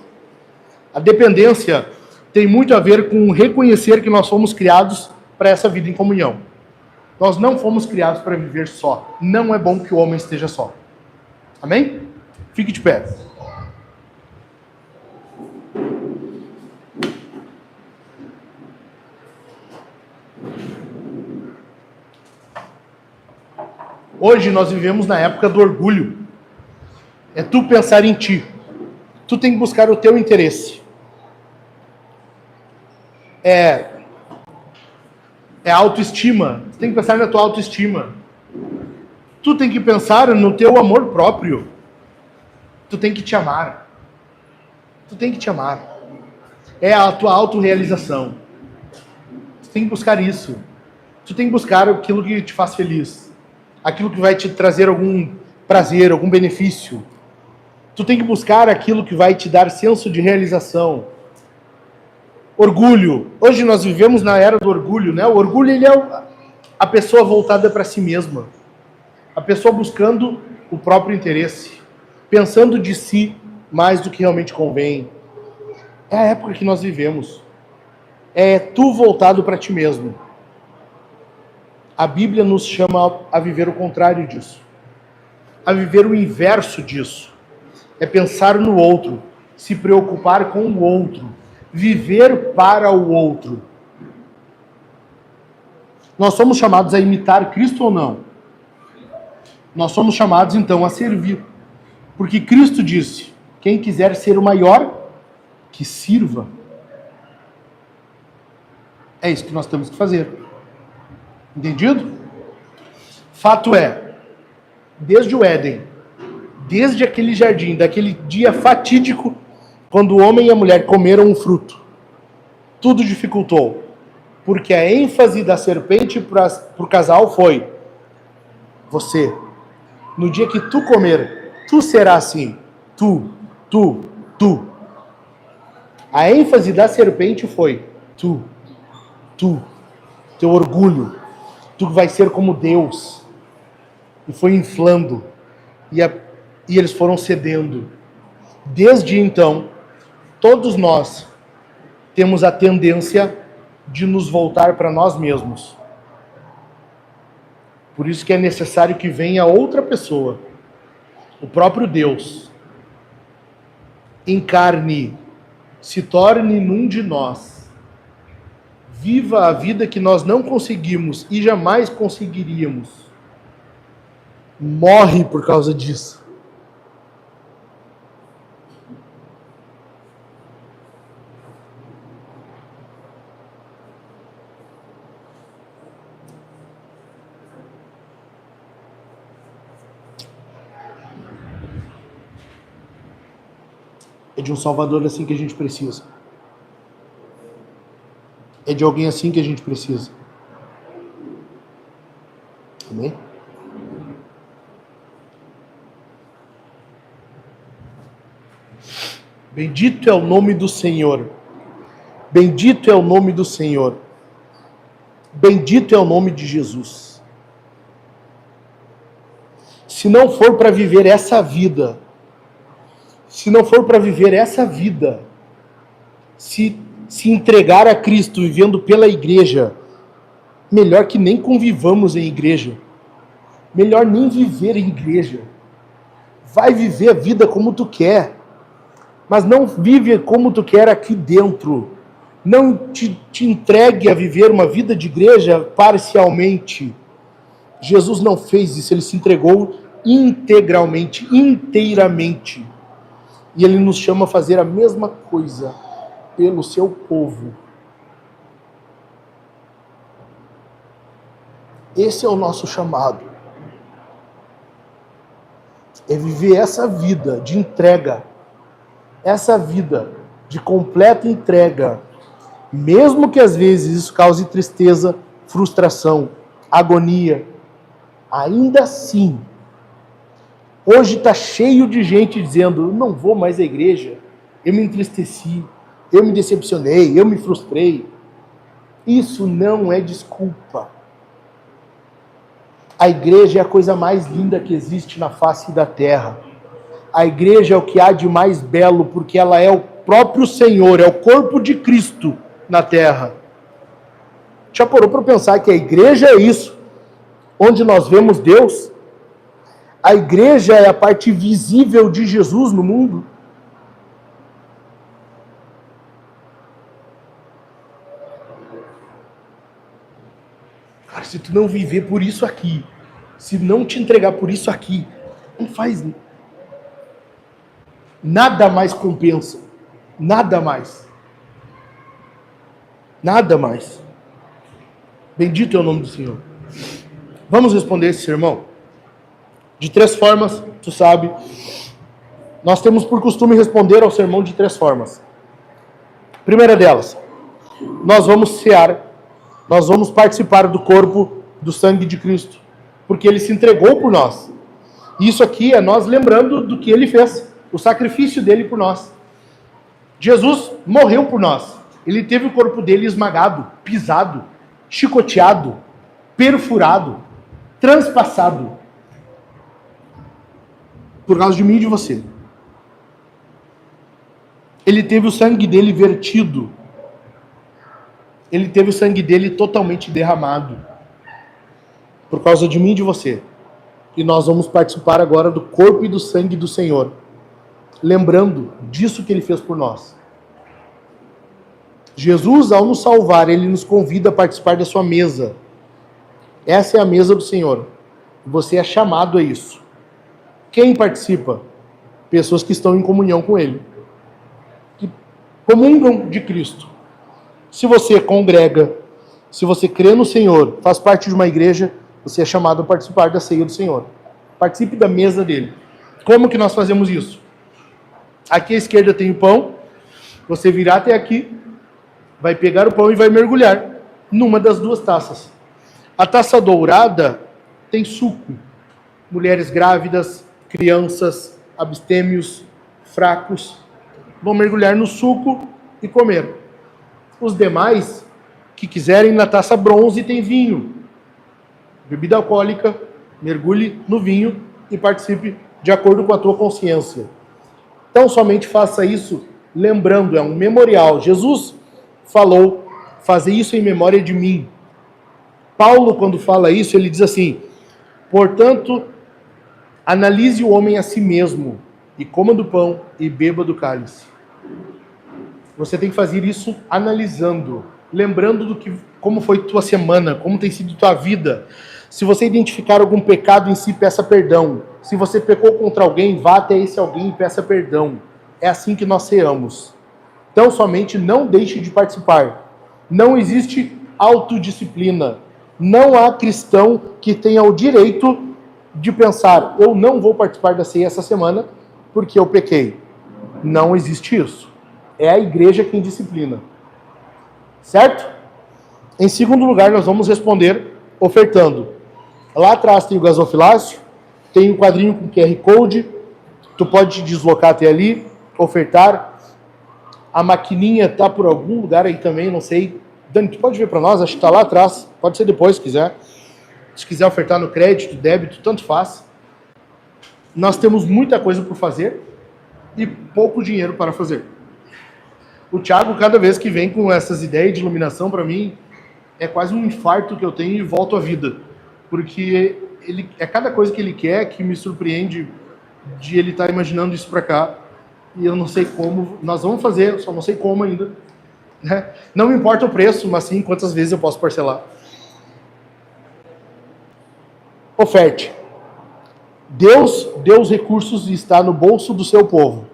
A dependência tem muito a ver com reconhecer que nós fomos criados para essa vida em comunhão. Nós não fomos criados para viver só. Não é bom que o homem esteja só. Amém? Fique de pé. Hoje nós vivemos na época do orgulho. É tu pensar em ti. Tu tem que buscar o teu interesse. É autoestima. Tu tem que pensar na tua autoestima. Tu tem que pensar no teu amor próprio. Tu tem que te amar. Tu tem que te amar. É a tua autorrealização. Tu tem que buscar isso. Tu tem que buscar aquilo que te faz feliz. Aquilo que vai te trazer algum prazer, algum benefício. Tu tem que buscar aquilo que vai te dar senso de realização. Orgulho. Hoje nós vivemos na era do orgulho, né? O orgulho, ele é a pessoa voltada para si mesma. A pessoa buscando o próprio interesse. Pensando de si mais do que realmente convém. É a época que nós vivemos. É tu voltado para ti mesmo. A Bíblia nos chama a viver o contrário disso. A viver o inverso disso. É pensar no outro. Se preocupar com o outro. Viver para o outro. Nós somos chamados a imitar Cristo ou não? Nós somos chamados então a servir. Porque Cristo disse: quem quiser ser o maior, que sirva. É isso que nós temos que fazer. Entendido? Fato é, desde o Éden, desde aquele jardim, daquele dia fatídico, quando o homem e a mulher comeram um fruto, tudo dificultou. Porque a ênfase da serpente para o casal foi: você, no dia que tu comer, tu serás assim. Tu. A ênfase da serpente foi: tu. Teu orgulho. Tu vai ser como Deus. E foi inflando. E eles foram cedendo. Desde então, todos nós temos a tendência de nos voltar para nós mesmos. Por isso que é necessário que venha outra pessoa, o próprio Deus, encarne, se torne num de nós, viva a vida que nós não conseguimos e jamais conseguiríamos, morre por causa disso. É de um Salvador assim que a gente precisa. É de alguém assim que a gente precisa. Amém? Bendito é o nome do Senhor. Bendito é o nome do Senhor. Bendito é o nome de Jesus. Se não for para viver essa vida, se entregar a Cristo vivendo pela igreja, melhor que nem convivamos em igreja. Melhor nem viver em igreja. Vai viver a vida como tu quer. Mas não vive como tu quer aqui dentro. Não te entregue a viver uma vida de igreja parcialmente. Jesus não fez isso, ele se entregou integralmente, inteiramente. E ele nos chama a fazer a mesma coisa pelo seu povo. Esse é o nosso chamado. É viver essa vida de entrega, essa vida de completa entrega, mesmo que às vezes isso cause tristeza, frustração, agonia, ainda assim, hoje está cheio de gente dizendo, eu não vou mais à igreja, eu me entristeci, eu me decepcionei, eu me frustrei. Isso não é desculpa. A igreja é a coisa mais linda que existe na face da terra. A igreja é o que há de mais belo, porque ela é o próprio Senhor, é o corpo de Cristo na terra. Já parou para pensar que a igreja é isso? Onde nós vemos Deus? A igreja é a parte visível de Jesus no mundo. Cara, se tu não viver por isso aqui, se não te entregar por isso aqui, não faz. Nada mais compensa. Nada mais. Nada mais. Bendito é o nome do Senhor. Vamos responder esse sermão? De 3 formas, tu sabe. Nós temos por costume responder ao sermão de 3 formas. Primeira delas, nós vamos cear, nós vamos participar do corpo, do sangue de Cristo, porque ele se entregou por nós. Isso aqui é nós lembrando do que ele fez, o sacrifício dele por nós. Jesus morreu por nós. Ele teve o corpo dele esmagado, pisado, chicoteado, perfurado, transpassado, por causa de mim e de você. Ele teve o sangue dele vertido. Ele teve o sangue dele totalmente derramado, por causa de mim e de você. E nós vamos participar agora do corpo e do sangue do Senhor, lembrando disso que ele fez por nós. Jesus, ao nos salvar, ele nos convida a participar da sua mesa. Essa é a mesa do Senhor. Você é chamado a isso. Quem participa? Pessoas que estão em comunhão com ele, que comungam de Cristo. Se você congrega, se você crê no Senhor, faz parte de uma igreja, você é chamado a participar da ceia do Senhor. Participe da mesa dele. Como que nós fazemos isso? Aqui à esquerda tem o pão. Você virá até aqui, vai pegar o pão e vai mergulhar numa das 2 taças. A taça dourada tem suco. Mulheres grávidas, crianças, abstêmios, fracos, vão mergulhar no suco e comer. Os demais, que quiserem, na taça bronze tem vinho. Bebida alcoólica, mergulhe no vinho e participe de acordo com a tua consciência. Então somente faça isso lembrando, é um memorial. Jesus falou, fazer isso em memória de mim. Paulo, quando fala isso, ele diz assim, portanto, analise o homem a si mesmo, e coma do pão e beba do cálice. Você tem que fazer isso analisando, lembrando do que, como foi tua semana, como tem sido tua vida. Se você identificar algum pecado em si, peça perdão. Se você pecou contra alguém, vá até esse alguém e peça perdão. É assim que nós ceamos. Então, somente não deixe de participar. Não existe autodisciplina. Não há cristão que tenha o direito de pensar, eu não vou participar da ceia essa semana porque eu pequei. Não existe isso. É a igreja quem disciplina. Certo? Em segundo lugar, nós vamos responder ofertando. Lá atrás tem o gasofilácio, tem o quadrinho com QR Code, tu pode te deslocar até ali, ofertar. A maquininha está por algum lugar aí também, não sei. Dani, tu pode ver para nós? Acho que está lá atrás. Pode ser depois, se quiser. Se quiser ofertar no crédito, débito, tanto faz. Nós temos muita coisa por fazer e pouco dinheiro para fazer. O Thiago, cada vez que vem com essas ideias de iluminação, para mim, é quase um infarto que eu tenho e volto à vida. Porque é cada coisa que ele quer que me surpreende de ele estar imaginando isso para cá. E eu não sei como. Nós vamos fazer, eu só não sei como ainda. Né? Não me importa o preço, mas sim quantas vezes eu posso parcelar. Oferte. Deus deu os recursos e está no bolso do seu povo.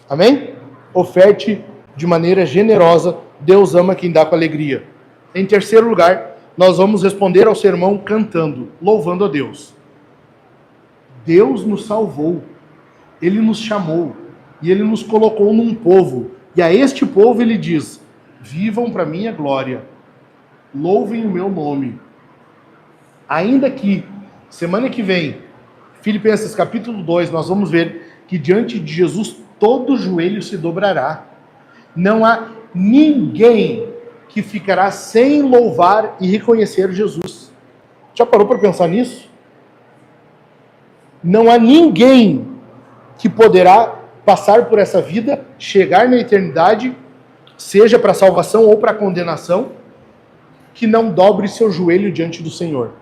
Amém? Oferte de maneira generosa. Deus ama quem dá com alegria. Em terceiro lugar, nós vamos responder ao sermão cantando, louvando a Deus. Deus nos salvou. Ele nos chamou. E Ele nos colocou num povo. E a este povo Ele diz: vivam para minha glória. Louvem o meu nome. Ainda que, semana que vem, Filipenses capítulo 2, nós vamos ver que diante de Jesus todo joelho se dobrará. Não há ninguém que ficará sem louvar e reconhecer Jesus. Já parou para pensar nisso? Não há ninguém que poderá passar por essa vida, chegar na eternidade, seja para salvação ou para condenação, que não dobre seu joelho diante do Senhor.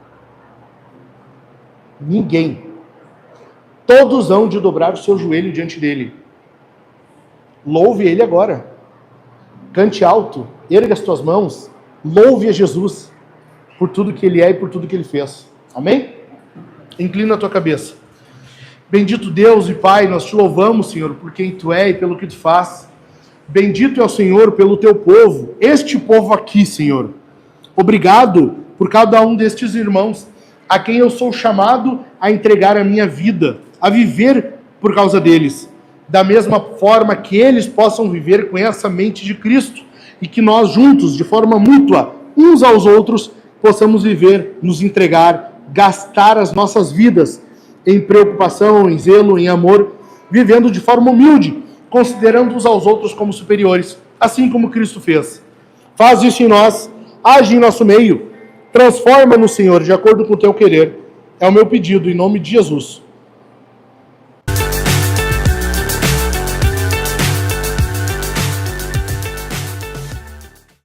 Ninguém. Todos hão de dobrar o seu joelho diante dele. Louve ele agora. Cante alto, erga as tuas mãos, louve a Jesus por tudo que ele é e por tudo que ele fez. Amém? Inclina a tua cabeça. Bendito Deus e Pai, nós te louvamos, Senhor, por quem tu é e pelo que tu faz. Bendito é o Senhor pelo teu povo, este povo aqui, Senhor. Obrigado por cada um destes irmãos, a quem eu sou chamado a entregar a minha vida, a viver por causa deles. Da mesma forma que eles possam viver com essa mente de Cristo e que nós juntos, de forma mútua, uns aos outros, possamos viver, nos entregar, gastar as nossas vidas em preocupação, em zelo, em amor, vivendo de forma humilde, considerando uns aos outros como superiores, assim como Cristo fez. Faz isso em nós, age em nosso meio, transforma-nos, Senhor, de acordo com o teu querer. É o meu pedido, em nome de Jesus.